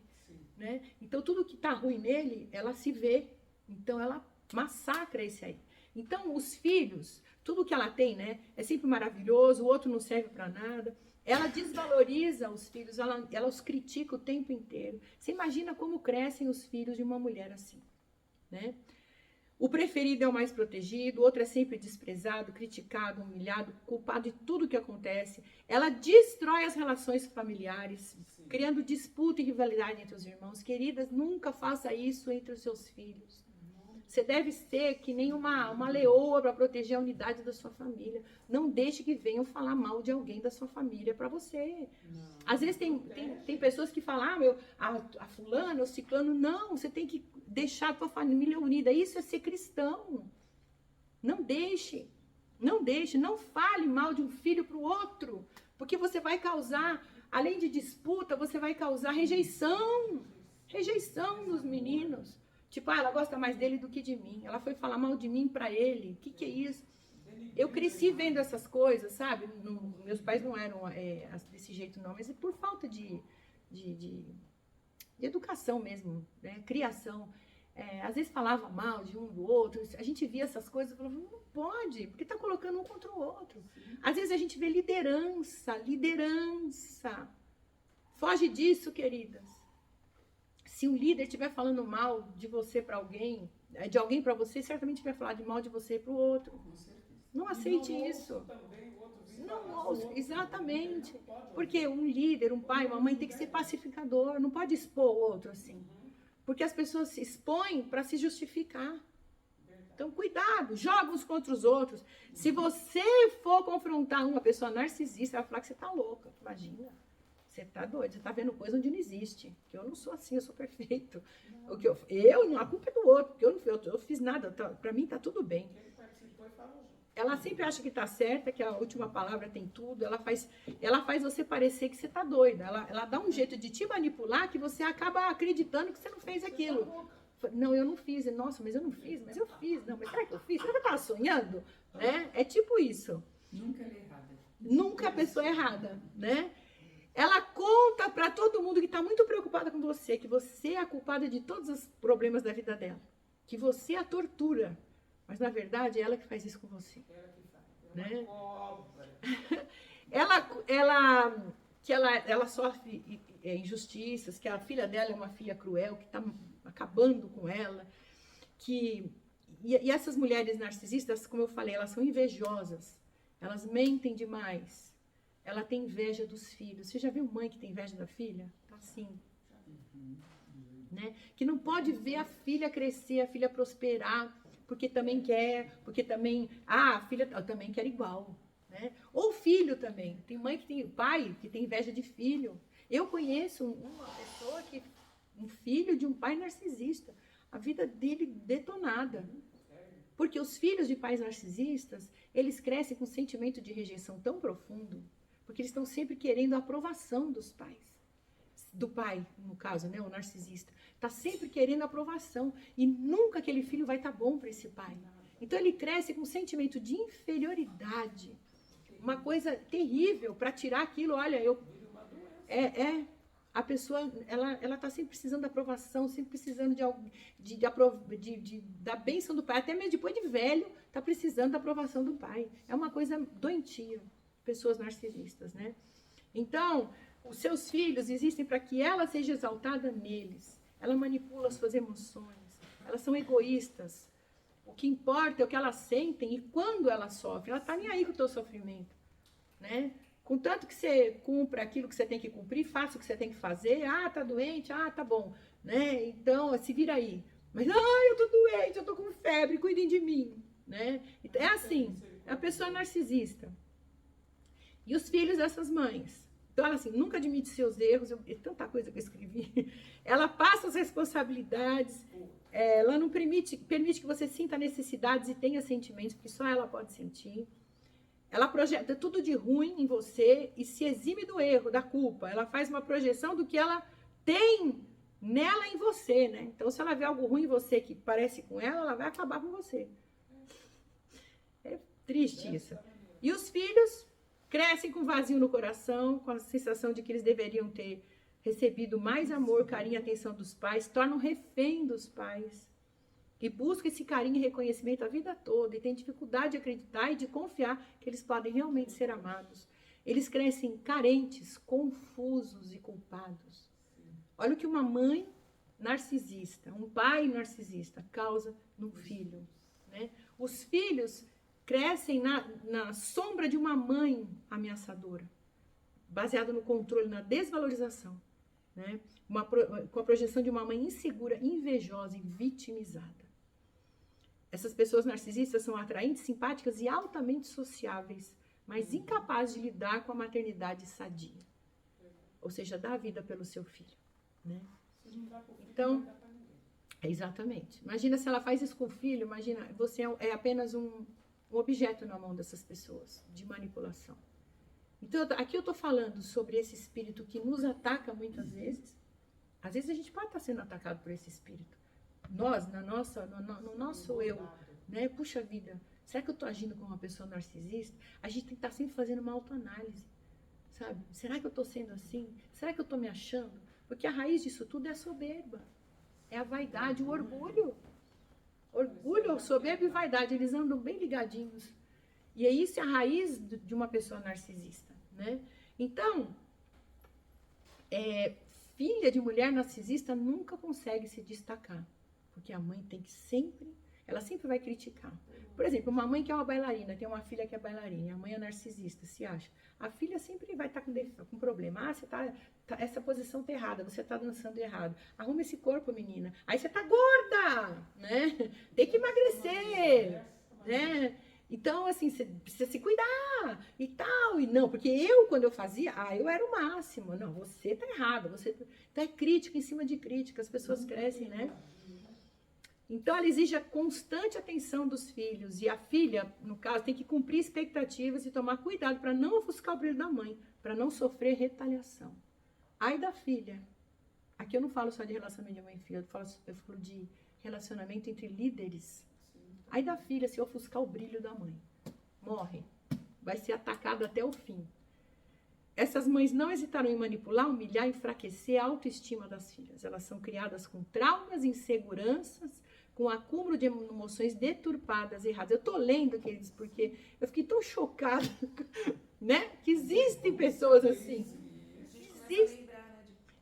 A: né? Então tudo que tá ruim nele, ela se vê, então ela massacra esse aí. Então os filhos, tudo que ela tem, né, é sempre maravilhoso, o outro não serve para nada. Ela desvaloriza os filhos, ela os critica o tempo inteiro. Você imagina como crescem os filhos de uma mulher assim, né? O preferido é o mais protegido, o outro é sempre desprezado, criticado, humilhado, culpado de tudo que acontece. Ela destrói as relações familiares, criando disputa e rivalidade entre os irmãos. Queridas, nunca faça isso entre os seus filhos. Você deve ser que nem uma leoa para proteger a unidade da sua família. Não deixe que venham falar mal de alguém da sua família para você. Não. Às vezes tem pessoas que falam, a fulana, o ciclano. Não, você tem que deixar a tua família unida. Isso é ser cristão. Não deixe. Não fale mal de um filho para o outro. Porque você vai causar, além de disputa, você vai causar rejeição. Rejeição nos meninos. Tipo, ela gosta mais dele do que de mim. Ela foi falar mal de mim pra ele. O que é isso? Eu cresci vendo essas coisas, sabe? Meus pais não eram desse jeito, não. Mas é por falta de educação mesmo, né? Criação. Às vezes falava mal de um do outro. A gente via essas coisas e falava, não pode, porque tá colocando um contra o outro. Às vezes a gente vê liderança. Foge disso, queridas. Se um líder estiver falando mal de você para alguém, de alguém para você, certamente vai falar de mal de você para o outro. Não aceite isso. Não ouça, exatamente. Porque um líder, um pai, uma mãe tem que ser pacificador, não pode expor o outro assim. Porque as pessoas se expõem para se justificar. Então, cuidado, joga uns contra os outros. Se você for confrontar uma pessoa narcisista, ela vai falar que você tá louca, imagina. Você tá doido, você tá vendo coisa onde não existe. Que eu não sou assim, eu sou perfeito. Não. O que a culpa é do outro, porque eu não fiz nada, pra mim tá tudo bem. Ela sempre acha que tá certa, que a última palavra tem tudo, ela faz você parecer que você tá doida. Ela dá um jeito de te manipular que você acaba acreditando que você não fez aquilo. Não, eu não fiz. Nossa, mas eu não fiz, mas eu fiz. Não, mas será que eu fiz? Será que eu tava sonhando? Né? É tipo isso.
B: Nunca ela é errada.
A: Nunca a pessoa é errada, né? Ela conta para todo mundo que está muito preocupada com você, que você é a culpada de todos os problemas da vida dela, que você a tortura, mas na verdade é ela que faz isso com você. Ela que faz. Né? ela sofre injustiças, que a filha dela é uma filha cruel, que está acabando com ela, e essas mulheres narcisistas, como eu falei, elas são invejosas, elas mentem demais. Ela tem inveja dos filhos. Você já viu mãe que tem inveja da filha? Tá assim. Né? Que não pode ver a filha crescer, a filha prosperar, porque também quer, porque também... a filha eu também quer igual. Né? Ou filho também. Tem mãe que tem pai que tem inveja de filho. Eu conheço uma pessoa que... um filho de um pai narcisista. A vida dele detonada. Porque os filhos de pais narcisistas, eles crescem com um sentimento de rejeição tão profundo, porque eles estão sempre querendo a aprovação dos pais. Do pai, no caso, né, o narcisista. Está sempre querendo a aprovação. E nunca aquele filho vai estar bom para esse pai. Então ele cresce com um sentimento de inferioridade. Uma coisa terrível para tirar aquilo. Olha, a pessoa, ela está sempre precisando da aprovação, sempre precisando da bênção do pai. Até mesmo depois de velho, está precisando da aprovação do pai. É uma coisa doentia. Pessoas narcisistas, né? Então, os seus filhos existem para que ela seja exaltada neles. Ela manipula as suas emoções. Elas são egoístas. O que importa é o que elas sentem e quando elas sofrem. Ela está nem aí com o teu sofrimento, né? Contanto que você cumpra aquilo que você tem que cumprir, faça o que você tem que fazer. Ah, tá doente? Ah, tá bom, né? Então, se vira aí. Mas, eu tô doente, eu tô com febre, cuidem de mim, né? Então, é assim. É a pessoa narcisista. E os filhos dessas mães. Então, ela assim, nunca admite seus erros. Tanta coisa que eu escrevi. Ela passa as responsabilidades. Ela não permite que você sinta necessidades e tenha sentimentos, porque só ela pode sentir. Ela projeta tudo de ruim em você e se exime do erro, da culpa. Ela faz uma projeção do que ela tem nela em você, né? Então, se ela vê algo ruim em você que parece com ela vai acabar com você. É triste isso. E os filhos crescem com vazio no coração, com a sensação de que eles deveriam ter recebido mais amor, carinho e atenção dos pais, tornam refém dos pais. E buscam esse carinho e reconhecimento a vida toda e têm dificuldade de acreditar e de confiar que eles podem realmente ser amados. Eles crescem carentes, confusos e culpados. Olha o que uma mãe narcisista, um pai narcisista causa no filho, né? Os filhos crescem na sombra de uma mãe ameaçadora, baseado no controle, na desvalorização, né? Com a projeção de uma mãe insegura, invejosa e vitimizada. Essas pessoas narcisistas são atraentes, simpáticas e altamente sociáveis, mas incapazes de lidar com a maternidade sadia. Ou seja, dar a vida pelo seu filho, né? Então, exatamente. Imagina se ela faz isso com o filho, imagina, você é apenas um objeto na mão dessas pessoas, de manipulação. Então, aqui eu estou falando sobre esse espírito que nos ataca muitas vezes. Às vezes a gente pode estar sendo atacado por esse espírito. Nós, no nosso eu, né? Puxa vida, será que eu estou agindo como uma pessoa narcisista? A gente tem que estar sempre fazendo uma autoanálise, sabe? Será que eu estou sendo assim? Será que eu estou me achando? Porque a raiz disso tudo é a soberba, é a vaidade, o orgulho. Orgulho, soberba e vaidade, eles andam bem ligadinhos. E é isso a raiz de uma pessoa narcisista, né? Então, filha de mulher narcisista nunca consegue se destacar. Porque a mãe tem que ela sempre vai criticar. Por exemplo, uma mãe que é uma bailarina, tem uma filha que é bailarina, a mãe é narcisista, se acha. A filha sempre vai estar com problema. Você essa posição tá errada, você tá dançando errado. Arruma esse corpo, menina. Aí você tá gorda, né? Tem que emagrecer, né? Então, assim, você precisa se cuidar e tal. E não, porque quando eu fazia, eu era o máximo. Não, você tá errada. Então, é crítica em cima de crítica. As pessoas crescem, né? Então, ela exige a constante atenção dos filhos. E a filha, no caso, tem que cumprir expectativas e tomar cuidado para não ofuscar o brilho da mãe, para não sofrer retaliação. Ai da filha. Aqui eu não falo só de relacionamento de mãe e filha, eu falo de relacionamento entre líderes. Ai da filha se ofuscar o brilho da mãe. Morre. Vai ser atacada até o fim. Essas mães não hesitaram em manipular, humilhar, enfraquecer a autoestima das filhas. Elas são criadas com traumas, inseguranças, com acúmulo de emoções deturpadas, erradas. Eu tô lendo, queridos, porque eu fiquei tão chocada, né? Que existem pessoas assim. Existem.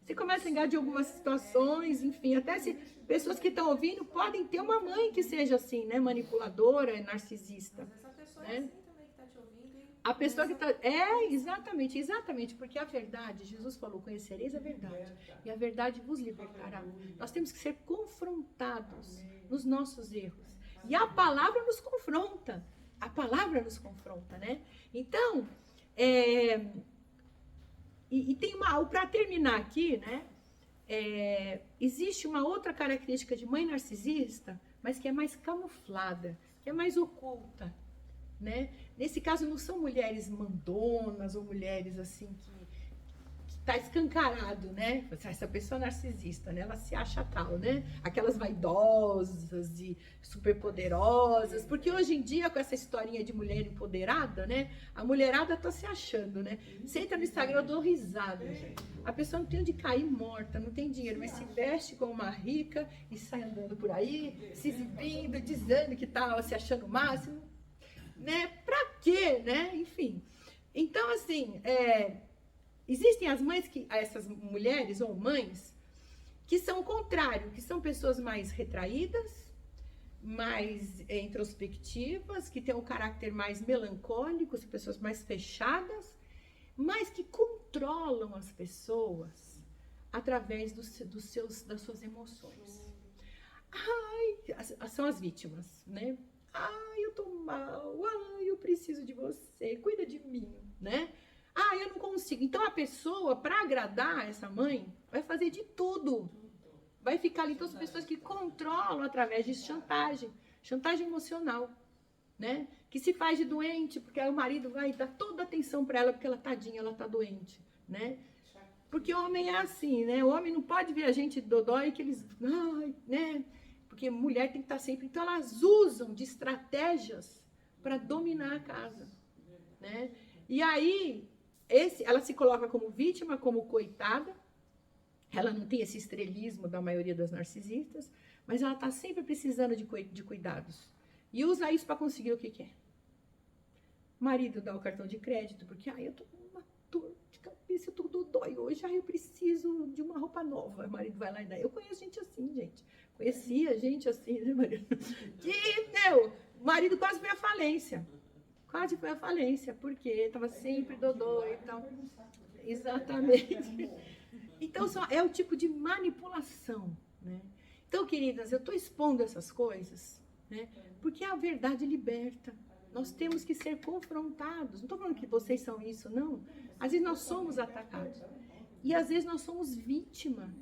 A: Você começa a lembrar de algumas situações, enfim, até se pessoas que estão ouvindo podem ter uma mãe que seja assim, né? Manipuladora, narcisista.
B: Às vezes a pessoa
A: né?
B: é assim também que está te ouvindo.
A: A pessoa que está... exatamente, porque a verdade, Jesus falou, conhecereis a verdade, e a verdade vos libertará. Nós temos que ser confrontados nos nossos erros. E a palavra nos confronta. A palavra nos confronta, né? Então, tem para terminar aqui, né? Existe uma outra característica de mãe narcisista, mas que é mais camuflada, que é mais oculta, né? Nesse caso não são mulheres mandonas ou mulheres assim que tá escancarado, né? Essa pessoa narcisista, né? Ela se acha tal, né? Aquelas vaidosas e superpoderosas, porque hoje em dia com essa historinha de mulher empoderada, né? A mulherada tá se achando, né? Você entra no Instagram, eu dou risada, gente. A pessoa não tem onde cair morta, não tem dinheiro, mas se veste como uma rica e sai andando por aí, se exibindo, dizendo que tá se achando o máximo, né? Pra quê, né? Enfim. Então, assim, existem essas mulheres ou mães que são o contrário, que são pessoas mais retraídas, mais introspectivas, que têm um caráter mais melancólico, são pessoas mais fechadas, mas que controlam as pessoas através das suas emoções. São as vítimas, né? Ai, eu tô mal. Ai, eu preciso de você. Cuida de mim, né? Ah, eu não consigo. Então, a pessoa, para agradar essa mãe, vai fazer de tudo. Vai ficar ali. Então, as pessoas que controlam através de chantagem. Chantagem emocional, né? Que se faz de doente, porque aí o marido vai dar toda a atenção para ela, porque ela, tadinha, ela tá doente, né? Porque o homem é assim, né? O homem não pode ver a gente dodói que eles... Ai, né? Porque mulher tem que estar sempre... Então, elas usam de estratégias para dominar a casa, né? E aí, ela se coloca como vítima, como coitada. Ela não tem esse estrelismo da maioria das narcisistas, mas ela está sempre precisando de cuidados. E usa isso para conseguir o que quer. O marido dá o cartão de crédito, porque eu tô com uma dor de cabeça, tudo dói hoje, eu preciso de uma roupa nova. O marido vai lá e dá. Eu conheço gente assim, gente. Conhecia gente assim, né, marido? O marido quase foi à falência. Quase foi à falência, porque estava sempre dodói e tal. Exatamente. Então, é o tipo de manipulação, né? Então, queridas, eu estou expondo essas coisas, né? Porque a verdade liberta. Nós temos que ser confrontados. Não estou falando que vocês são isso, não. Às vezes nós somos atacados. E às vezes nós somos vítima.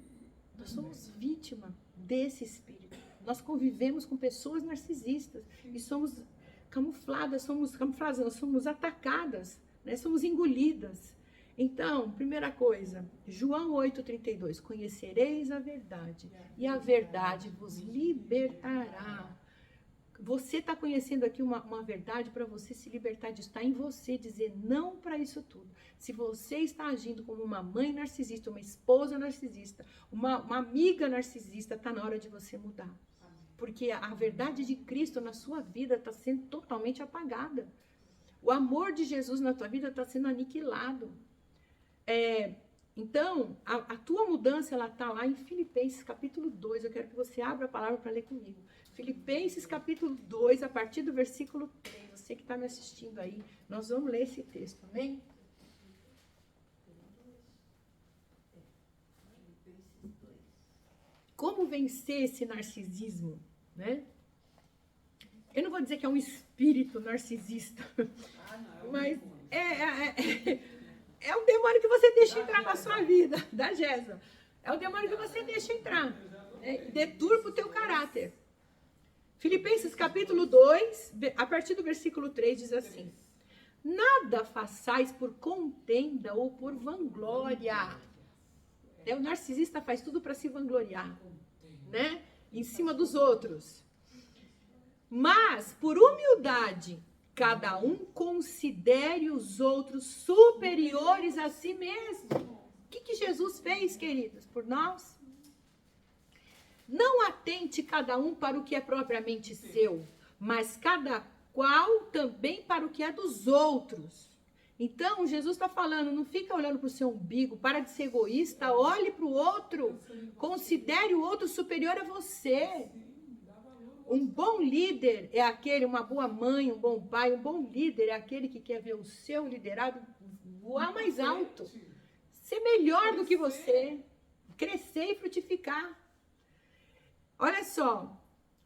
A: Nós somos vítima desse espírito. Nós convivemos com pessoas narcisistas e somos camufladas, somos atacadas, né? Somos engolidas. Então, primeira coisa, João 8,32, conhecereis a verdade e a verdade vos libertará. Você está conhecendo aqui uma verdade para você se libertar disso, está em você dizer não para isso tudo. Se você está agindo como uma mãe narcisista, uma esposa narcisista, uma amiga narcisista, está na hora de você mudar. Porque a verdade de Cristo na sua vida está sendo totalmente apagada. O amor de Jesus na tua vida está sendo aniquilado. Então, a tua mudança, ela está lá em Filipenses capítulo 2. Eu quero que você abra a palavra para ler comigo. Filipenses capítulo 2, a partir do versículo 3. Você que está me assistindo aí, nós vamos ler esse texto, amém? Como vencer esse narcisismo, né? Eu não vou dizer que é um espírito narcisista, mas é um demônio que você deixa entrar na sua vida, da Gésa. É um demônio que você deixa entrar. Deturpa o teu caráter. Filipenses capítulo 2, a partir do versículo 3, diz assim: nada façais por contenda ou por vanglória. O narcisista faz tudo para se vangloriar, né? Em cima dos outros. Mas, por humildade, cada um considere os outros superiores a si mesmo. O que Jesus fez, queridos, por nós? Não atente cada um para o que é propriamente seu, mas cada qual também para o que é dos outros. Então, Jesus está falando, não fica olhando para o seu umbigo, para de ser egoísta, olhe para o outro, considere o outro superior a você. Um bom líder é aquele, uma boa mãe, um bom pai, um bom líder é aquele que quer ver o seu liderado voar mais alto, ser melhor do que você, crescer e frutificar. Olha só,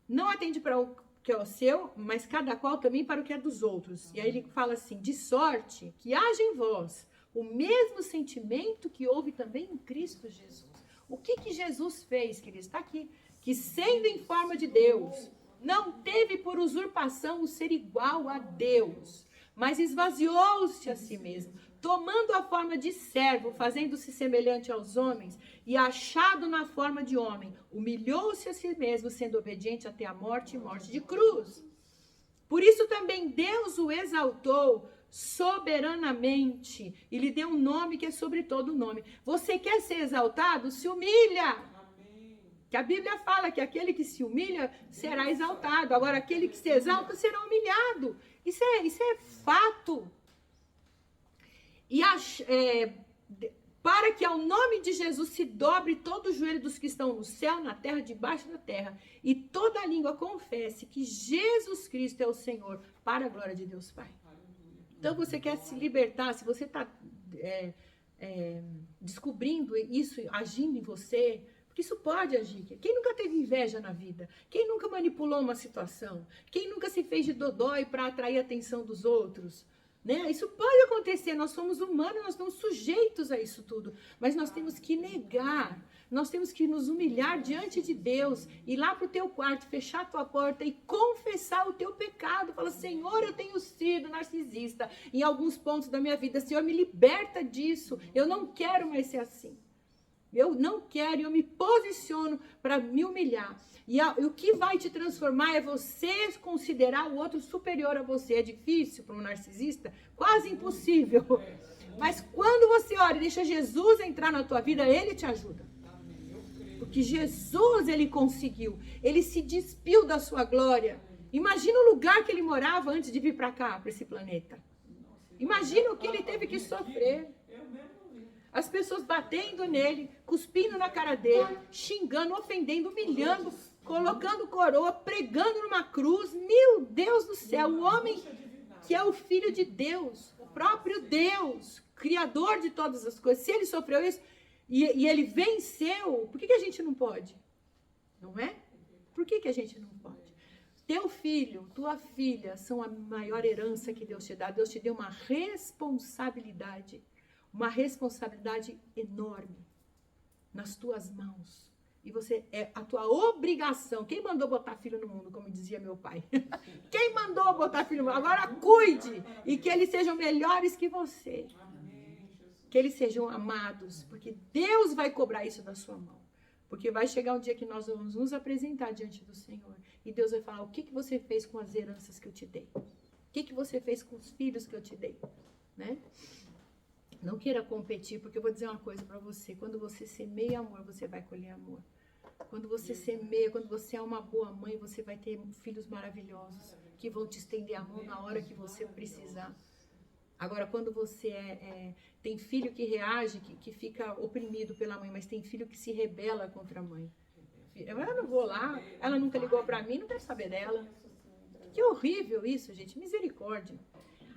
A: não atende para o que é o seu, mas cada qual também para o que é dos outros. E aí ele fala assim, de sorte que haja em vós o mesmo sentimento que houve também em Cristo Jesus. O que Jesus fez, queridos? Está aqui. Que sendo em forma de Deus, não teve por usurpação o ser igual a Deus, mas esvaziou-se a si mesmo, tomando a forma de servo, fazendo-se semelhante aos homens, e achado na forma de homem, humilhou-se a si mesmo, sendo obediente até a morte e morte de cruz. Por isso também Deus o exaltou soberanamente, e lhe deu um nome que é sobre todo nome. Você quer ser exaltado? Se humilha! Que a Bíblia fala que aquele que se humilha será exaltado. Agora, aquele que se exalta será humilhado. Isso é fato. E para que ao nome de Jesus se dobre todo o joelho dos que estão no céu, na terra, debaixo da terra, e toda língua confesse que Jesus Cristo é o Senhor, para a glória de Deus Pai. Então, você quer se libertar, se você está descobrindo isso, agindo em você... Porque isso pode agir. Quem nunca teve inveja na vida? Quem nunca manipulou uma situação? Quem nunca se fez de dodói para atrair a atenção dos outros? Né? Isso pode acontecer, nós somos humanos, nós estamos sujeitos a isso tudo. Mas nós temos que negar, nós temos que nos humilhar diante de Deus, ir lá para o teu quarto, fechar a tua porta e confessar o teu pecado. Fala, Senhor, eu tenho sido narcisista em alguns pontos da minha vida. Senhor, me liberta disso. Eu não quero mais ser assim. Eu não quero, eu me posiciono para me humilhar. E o que vai te transformar é você considerar o outro superior a você. É difícil para um narcisista? Quase impossível. Mas quando você ora e deixa Jesus entrar na tua vida, Ele te ajuda. Porque Jesus, Ele conseguiu. Ele se despiu da sua glória. Imagina o lugar que Ele morava antes de vir para cá, para esse planeta. Imagina o que Ele teve que sofrer. As pessoas batendo nele, cuspindo na cara dele, xingando, ofendendo, humilhando, colocando coroa, pregando numa cruz. Meu Deus do céu, o homem que é o Filho de Deus, o próprio Deus, Criador de todas as coisas. Se ele sofreu isso e ele venceu, por que a gente não pode? Não é? Por que a gente não pode? Teu filho, tua filha são a maior herança que Deus te dá. Deus te deu uma responsabilidade enorme nas tuas mãos. E você é a tua obrigação. Quem mandou botar filho no mundo, como dizia meu pai? Quem mandou botar filho no mundo? Agora cuide e que eles sejam melhores que você. Que eles sejam amados, porque Deus vai cobrar isso da sua mão. Porque vai chegar um dia que nós vamos nos apresentar diante do Senhor e Deus vai falar: o que você fez com as heranças que eu te dei? O que você fez com os filhos que eu te dei? Né? Não queira competir, porque eu vou dizer uma coisa para você. Quando você semeia amor, você vai colher amor. Quando você semeia, quando você é uma boa mãe, você vai ter filhos maravilhosos que vão te estender a mão na hora que você precisar. Agora, quando você tem filho que reage, que fica oprimido pela mãe, mas tem filho que se rebela contra a mãe. Eu não vou lá, ela nunca ligou para mim, não quero saber dela. Que horrível isso, gente, misericórdia.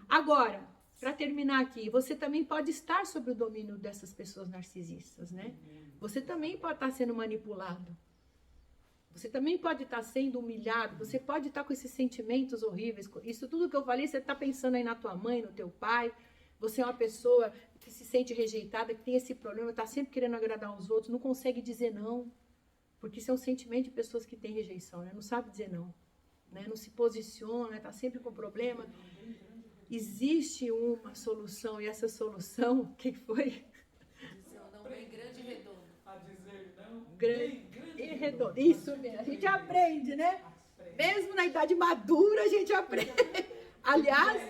A: Agora, para terminar aqui, você também pode estar sob o domínio dessas pessoas narcisistas, né? Você também pode estar sendo manipulado. Você também pode estar sendo humilhado. Você pode estar com esses sentimentos horríveis. Isso tudo que eu falei, você está pensando aí na tua mãe, no teu pai. Você é uma pessoa que se sente rejeitada, que tem esse problema, está sempre querendo agradar os outros, não consegue dizer não. Porque isso é um sentimento de pessoas que têm rejeição, né? Não sabe dizer não, né? Não se posiciona, está sempre com problema. Existe uma solução, e essa solução, o que foi?
B: Não bem grande e redondo.
C: A dizer não,
A: Grande e redondo. Isso mesmo, a gente aprende, né? Mesmo na idade madura, a gente aprende. Aliás,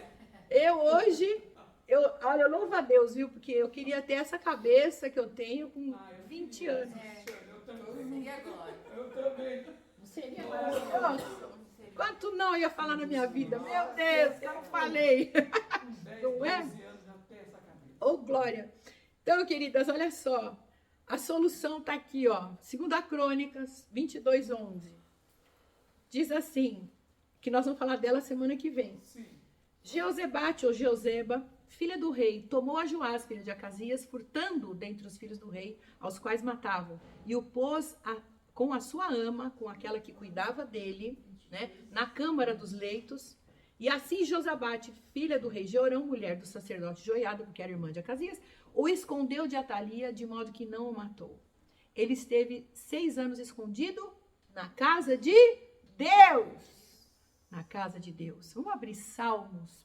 A: olha, eu louvo a Deus, viu? Porque eu queria ter essa cabeça que eu tenho com 20 anos.
B: Seria agora.
C: Eu também.
A: Seria maravilhoso. Quanto não eu ia falar na minha vida? Meu Deus, eu não falei. Não é? Ô, glória. Então, queridas, olha só. A solução está aqui, ó. 2 Crônicas 22:11. Diz assim, que nós vamos falar dela semana que vem. Jeozebate, ou Jeozeba, filha do rei, tomou a Joás, filha de Acasias, furtando dentre os filhos do rei, aos quais matavam, e o pôs com a sua ama, com aquela que cuidava dele, né, na câmara dos leitos. E assim Josabate, filha do rei Jeorão, mulher do sacerdote Joiada, porque era irmã de Acasias, o escondeu de Atalia, de modo que não o matou. Ele esteve 6 anos escondido na casa de Deus. Na casa de Deus. Vamos abrir Salmos.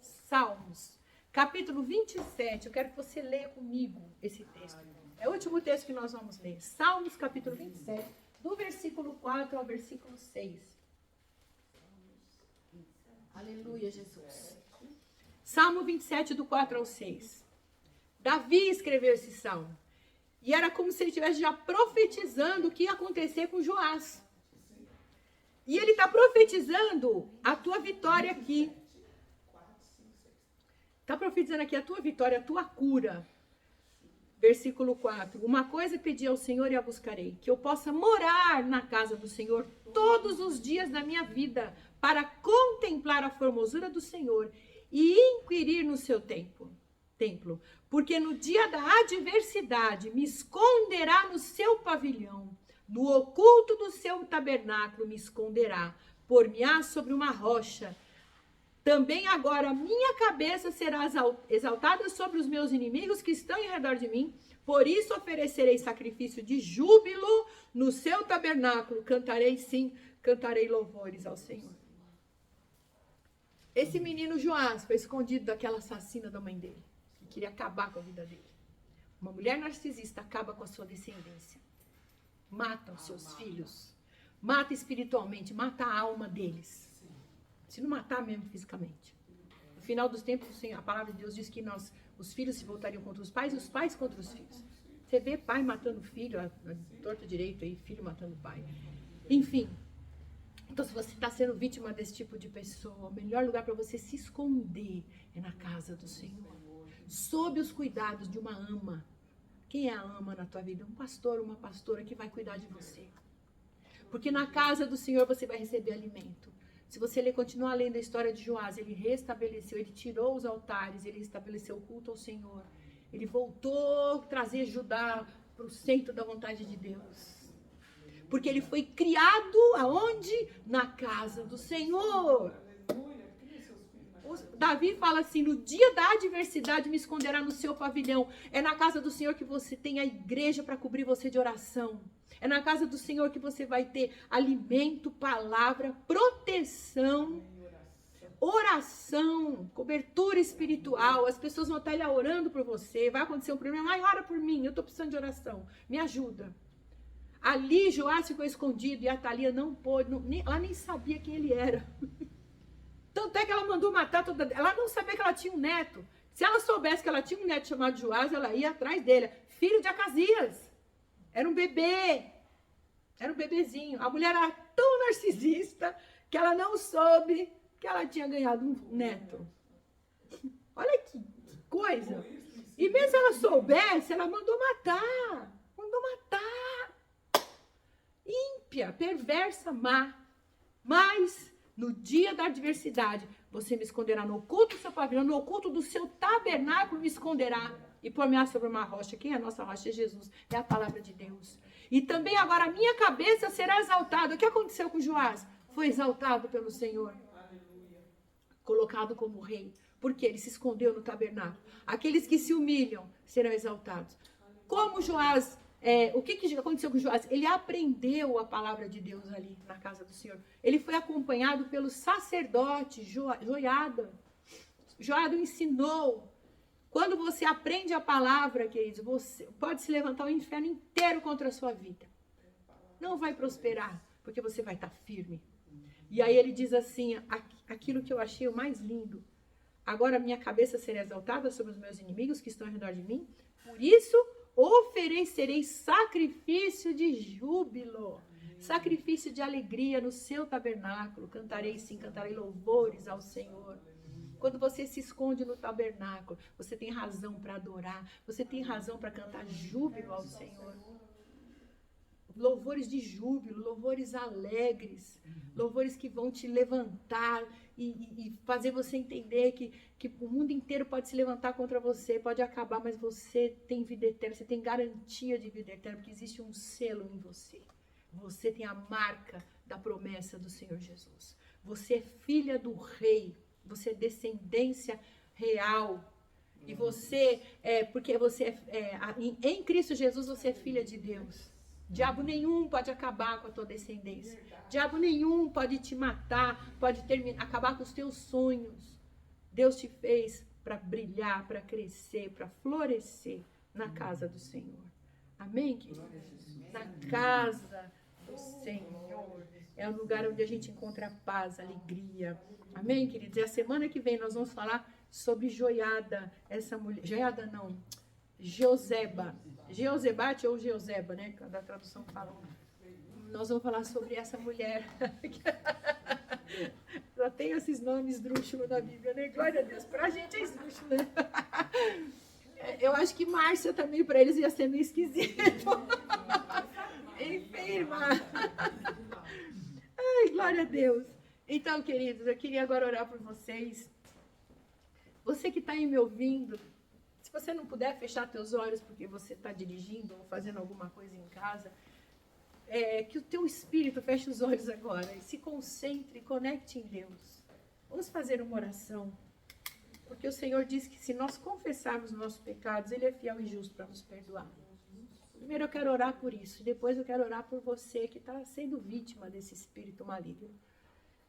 A: Salmos, capítulo 27. Eu quero que você leia comigo esse texto. É o último texto que nós vamos ler. Salmos, capítulo 27, do versículo 4 ao versículo 6. Aleluia, Jesus. Salmo 27, do 4 ao 6. Davi escreveu esse salmo. E era como se ele estivesse já profetizando o que ia acontecer com Joás. E ele está profetizando a tua vitória aqui. Está profetizando aqui a tua vitória, a tua cura. Versículo 4. Uma coisa pedi ao Senhor e a buscarei, que eu possa morar na casa do Senhor todos os dias da minha vida, para contemplar a formosura do Senhor e inquirir no seu templo. templo, porque no dia da adversidade me esconderá no seu pavilhão, no oculto do seu tabernáculo me esconderá, por-me-á sobre uma rocha. Também agora a minha cabeça será exaltada sobre os meus inimigos que estão em redor de mim, por isso oferecerei sacrifício de júbilo no seu tabernáculo, cantarei sim, cantarei louvores ao Senhor. Esse menino Joás foi escondido daquela assassina da mãe dele, que queria acabar com a vida dele. Uma mulher narcisista acaba com a sua descendência. Mata os seus filhos. Mata espiritualmente, mata a alma deles. Se não matar mesmo fisicamente. No final dos tempos, a palavra de Deus diz que os filhos se voltariam contra os pais e os pais contra os filhos. Você vê pai matando filho, torto direito aí, filho matando pai. Enfim. Então, se você está sendo vítima desse tipo de pessoa, o melhor lugar para você se esconder é na casa do Senhor. Sob os cuidados de uma ama. Quem é a ama na tua vida? Um pastor, uma pastora que vai cuidar de você. Porque na casa do Senhor você vai receber alimento. Se você continuar lendo a história de Joás, ele restabeleceu, ele tirou os altares, ele estabeleceu o culto ao Senhor. Ele voltou a trazer Judá para o centro da vontade de Deus. Porque ele foi criado aonde? Na casa do Senhor. Davi fala assim, no dia da adversidade me esconderá no seu pavilhão. É na casa do Senhor que você tem a igreja para cobrir você de oração. É na casa do Senhor que você vai ter alimento, palavra, proteção, oração, cobertura espiritual. As pessoas vão estar lá orando por você. Vai acontecer um problema, ora por mim, eu estou precisando de oração. Me ajuda. Ali Joás ficou escondido e a Thalia não pôde, ela nem sabia quem ele era. Tanto é que ela mandou matar toda. Ela não sabia que ela tinha um neto. Se ela soubesse que ela tinha um neto chamado Joás, ela ia atrás dele. Filho de Acasias. Era um bebê. Era um bebezinho. A mulher era tão narcisista que ela não soube que ela tinha ganhado um neto. Olha que coisa. E mesmo se ela soubesse, ela mandou matar. Mandou matar. Ímpia, perversa, má. Mas no dia da adversidade, você me esconderá no oculto do seu pavilhão, no oculto do seu tabernáculo me esconderá. E por-me-á sobre uma rocha. Quem é a nossa rocha? É Jesus. É a palavra de Deus. E também agora a minha cabeça será exaltada. O que aconteceu com Joás? Foi exaltado pelo Senhor. Colocado como rei. Porque ele se escondeu no tabernáculo. Aqueles que se humilham serão exaltados. Como Joás... o que aconteceu com Joás? Ele aprendeu a palavra de Deus ali na casa do Senhor. Ele foi acompanhado pelo sacerdote Joiada. Joiada o ensinou. Quando você aprende a palavra, queridos, você pode se levantar o inferno inteiro contra a sua vida. Não vai prosperar, porque você vai estar firme. E aí ele diz assim, aquilo que eu achei o mais lindo. Agora minha cabeça será exaltada sobre os meus inimigos que estão ao redor de mim. Por isso, oferecerei sacrifício de júbilo, sacrifício de alegria no seu tabernáculo. Cantarei sim, cantarei louvores ao Senhor. Quando você se esconde no tabernáculo, você tem razão para adorar, você tem razão para cantar júbilo ao Senhor. Louvores de júbilo, louvores alegres, louvores que vão te levantar e fazer você entender que o mundo inteiro pode se levantar contra você, pode acabar, mas você tem vida eterna, você tem garantia de vida eterna, porque existe um selo em você. Você tem a marca da promessa do Senhor Jesus. Você é filha do rei, você é descendência real. E você, porque você em Cristo Jesus, você é filha de Deus. Diabo nenhum pode acabar com a tua descendência. Diabo nenhum pode te matar, pode acabar com os teus sonhos. Deus te fez para brilhar, para crescer, para florescer na casa do Senhor. Amém, queridos? Na casa do Senhor. É o lugar onde a gente encontra paz, alegria. Amém, queridos? E a semana que vem nós vamos falar sobre Joiada. Essa mulher... Joiada não. Joseba. Jeozebate ou Jeozeba, né? Cada tradução fala. Nós vamos falar sobre essa mulher. Só tem esses nomes esdrúxulos na Bíblia, né? Glória a Deus. Pra gente é esdrúxulo, né? Eu acho que Márcia também, pra eles, ia ser meio esquisito. Enferma. Ai, glória a Deus. Então, queridos, eu queria agora orar por vocês. Você que está aí me ouvindo, Se você não puder fechar teus olhos porque você está dirigindo ou fazendo alguma coisa em casa, que o teu espírito feche os olhos agora e se concentre e conecte em Deus. Vamos fazer uma oração. Porque o Senhor diz que se nós confessarmos nossos pecados, Ele é fiel e justo para nos perdoar. Primeiro eu quero orar por isso, e depois eu quero orar por você que está sendo vítima desse espírito maligno.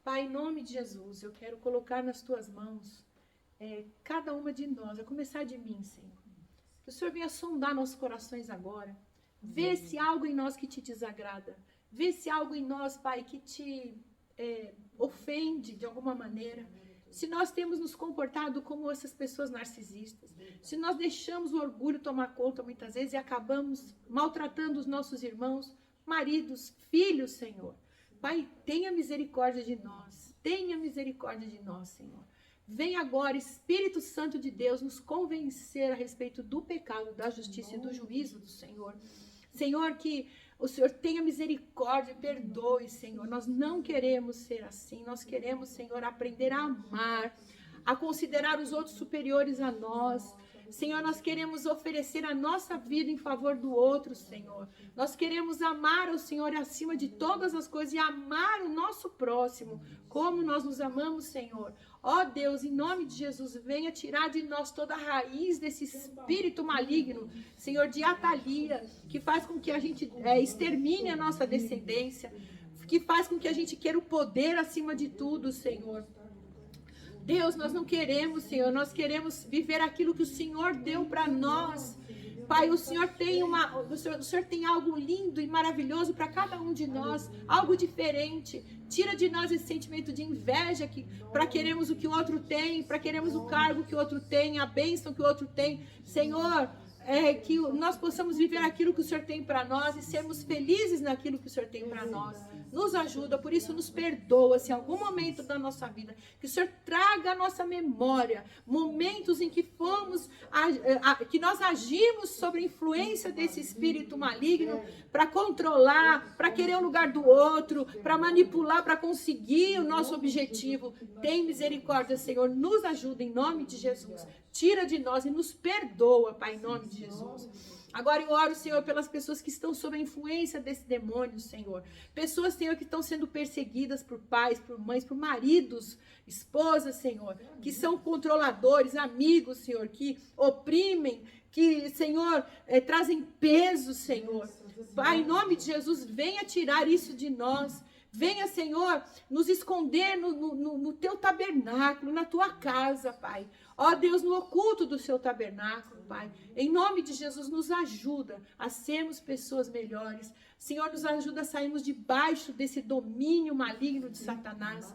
A: Pai, em nome de Jesus, eu quero colocar nas tuas mãos cada uma de nós, a começar de mim, Senhor. Que o Senhor venha sondar nossos corações agora. Vê se há algo em nós que te desagrada. Vê se há algo em nós, Pai, que te ofende de alguma maneira. Se nós temos nos comportado como essas pessoas narcisistas, se nós deixamos o orgulho tomar conta muitas vezes e acabamos maltratando os nossos irmãos, maridos, filhos, Senhor. Pai, tenha misericórdia de nós, Senhor. Vem agora, Espírito Santo de Deus, nos convencer a respeito do pecado, da justiça e do juízo do Senhor. Senhor, que o Senhor tenha misericórdia e perdoe, Senhor. Nós não queremos ser assim. Nós queremos, Senhor, aprender a amar, a considerar os outros superiores a nós. Senhor, nós queremos oferecer a nossa vida em favor do outro, Senhor. Nós queremos amar o Senhor acima de todas as coisas e amar o nosso próximo, como nós nos amamos, Senhor. Ó Deus, em nome de Jesus, venha tirar de nós toda a raiz desse espírito maligno, Senhor, de Atalia, que faz com que a gente extermine a nossa descendência, que faz com que a gente queira o poder acima de tudo, Senhor. Deus, nós não queremos, Senhor, nós queremos viver aquilo que o Senhor deu para nós. Pai, o Senhor tem algo lindo e maravilhoso para cada um de nós, algo diferente. Tira de nós esse sentimento de inveja para queremos o que o outro tem, para queremos o cargo que o outro tem, a bênção que o outro tem. Senhor, que nós possamos viver aquilo que o Senhor tem para nós e sermos felizes naquilo que o Senhor tem para nós. Nos ajuda, por isso nos perdoa se em algum momento da nossa vida, que o Senhor traga à nossa memória momentos em que que nós agimos sob a influência desse espírito maligno para controlar, para querer o lugar do outro, para manipular, para conseguir o nosso objetivo. Tem misericórdia, Senhor, nos ajuda em nome de Jesus. Tira de nós e nos perdoa, Pai, em nome de Jesus. Agora eu oro, Senhor, pelas pessoas que estão sob a influência desse demônio, Senhor. Pessoas, Senhor, que estão sendo perseguidas por pais, por mães, por maridos, esposas, Senhor, que são controladores, amigos, Senhor, que oprimem, que, Senhor, trazem peso, Senhor. Pai, em nome de Jesus, venha tirar isso de nós. Venha, Senhor, nos esconder no teu tabernáculo, na tua casa, Pai. Ó Deus, no oculto do seu tabernáculo, Pai. Em nome de Jesus, nos ajuda a sermos pessoas melhores. Senhor, nos ajuda a sairmos debaixo desse domínio maligno de Satanás.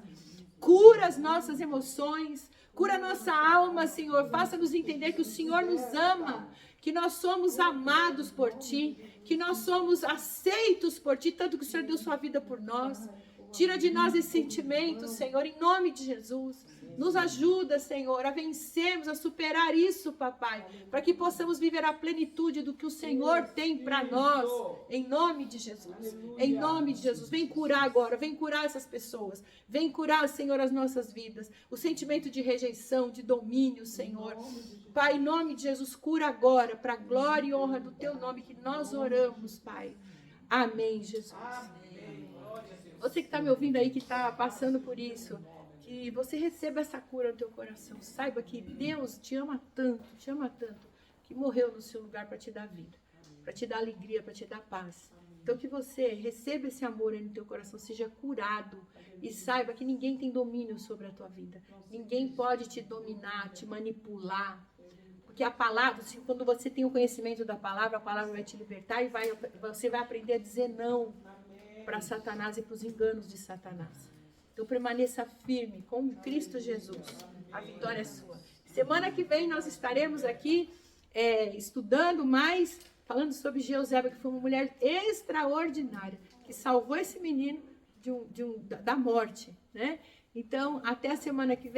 A: Cura as nossas emoções, cura a nossa alma, Senhor. Faça-nos entender que o Senhor nos ama, que nós somos amados por Ti, que nós somos aceitos por Ti, tanto que o Senhor deu sua vida por nós. Tira de nós esse sentimento, Senhor, em nome de Jesus. Nos ajuda, Senhor, a vencermos, a superar isso, papai, para que possamos viver a plenitude do que o Senhor tem para nós, em nome de Jesus. Em nome de Jesus. Vem curar agora, vem curar essas pessoas. Vem curar, Senhor, as nossas vidas. O sentimento de rejeição, de domínio, Senhor. Pai, em nome de Jesus, cura agora, para a glória e honra do Teu nome que nós oramos, Pai. Amém, Jesus. Você que está me ouvindo aí, que está passando por isso, que você receba essa cura no teu coração. Saiba que Deus te ama tanto, que morreu no seu lugar para te dar vida, para te dar alegria, para te dar paz. Então que você receba esse amor aí no teu coração, seja curado e saiba que ninguém tem domínio sobre a tua vida. Ninguém pode te dominar, te manipular. Porque a palavra, quando você tem o conhecimento da palavra, a palavra vai te libertar e você vai aprender a dizer não para Satanás e para os enganos de Satanás. Então permaneça firme com Cristo Jesus. A vitória é sua. Semana que vem nós estaremos aqui estudando mais, falando sobre Jeoseba, que foi uma mulher extraordinária, que salvou esse menino da morte, né? Então, até a semana que vem.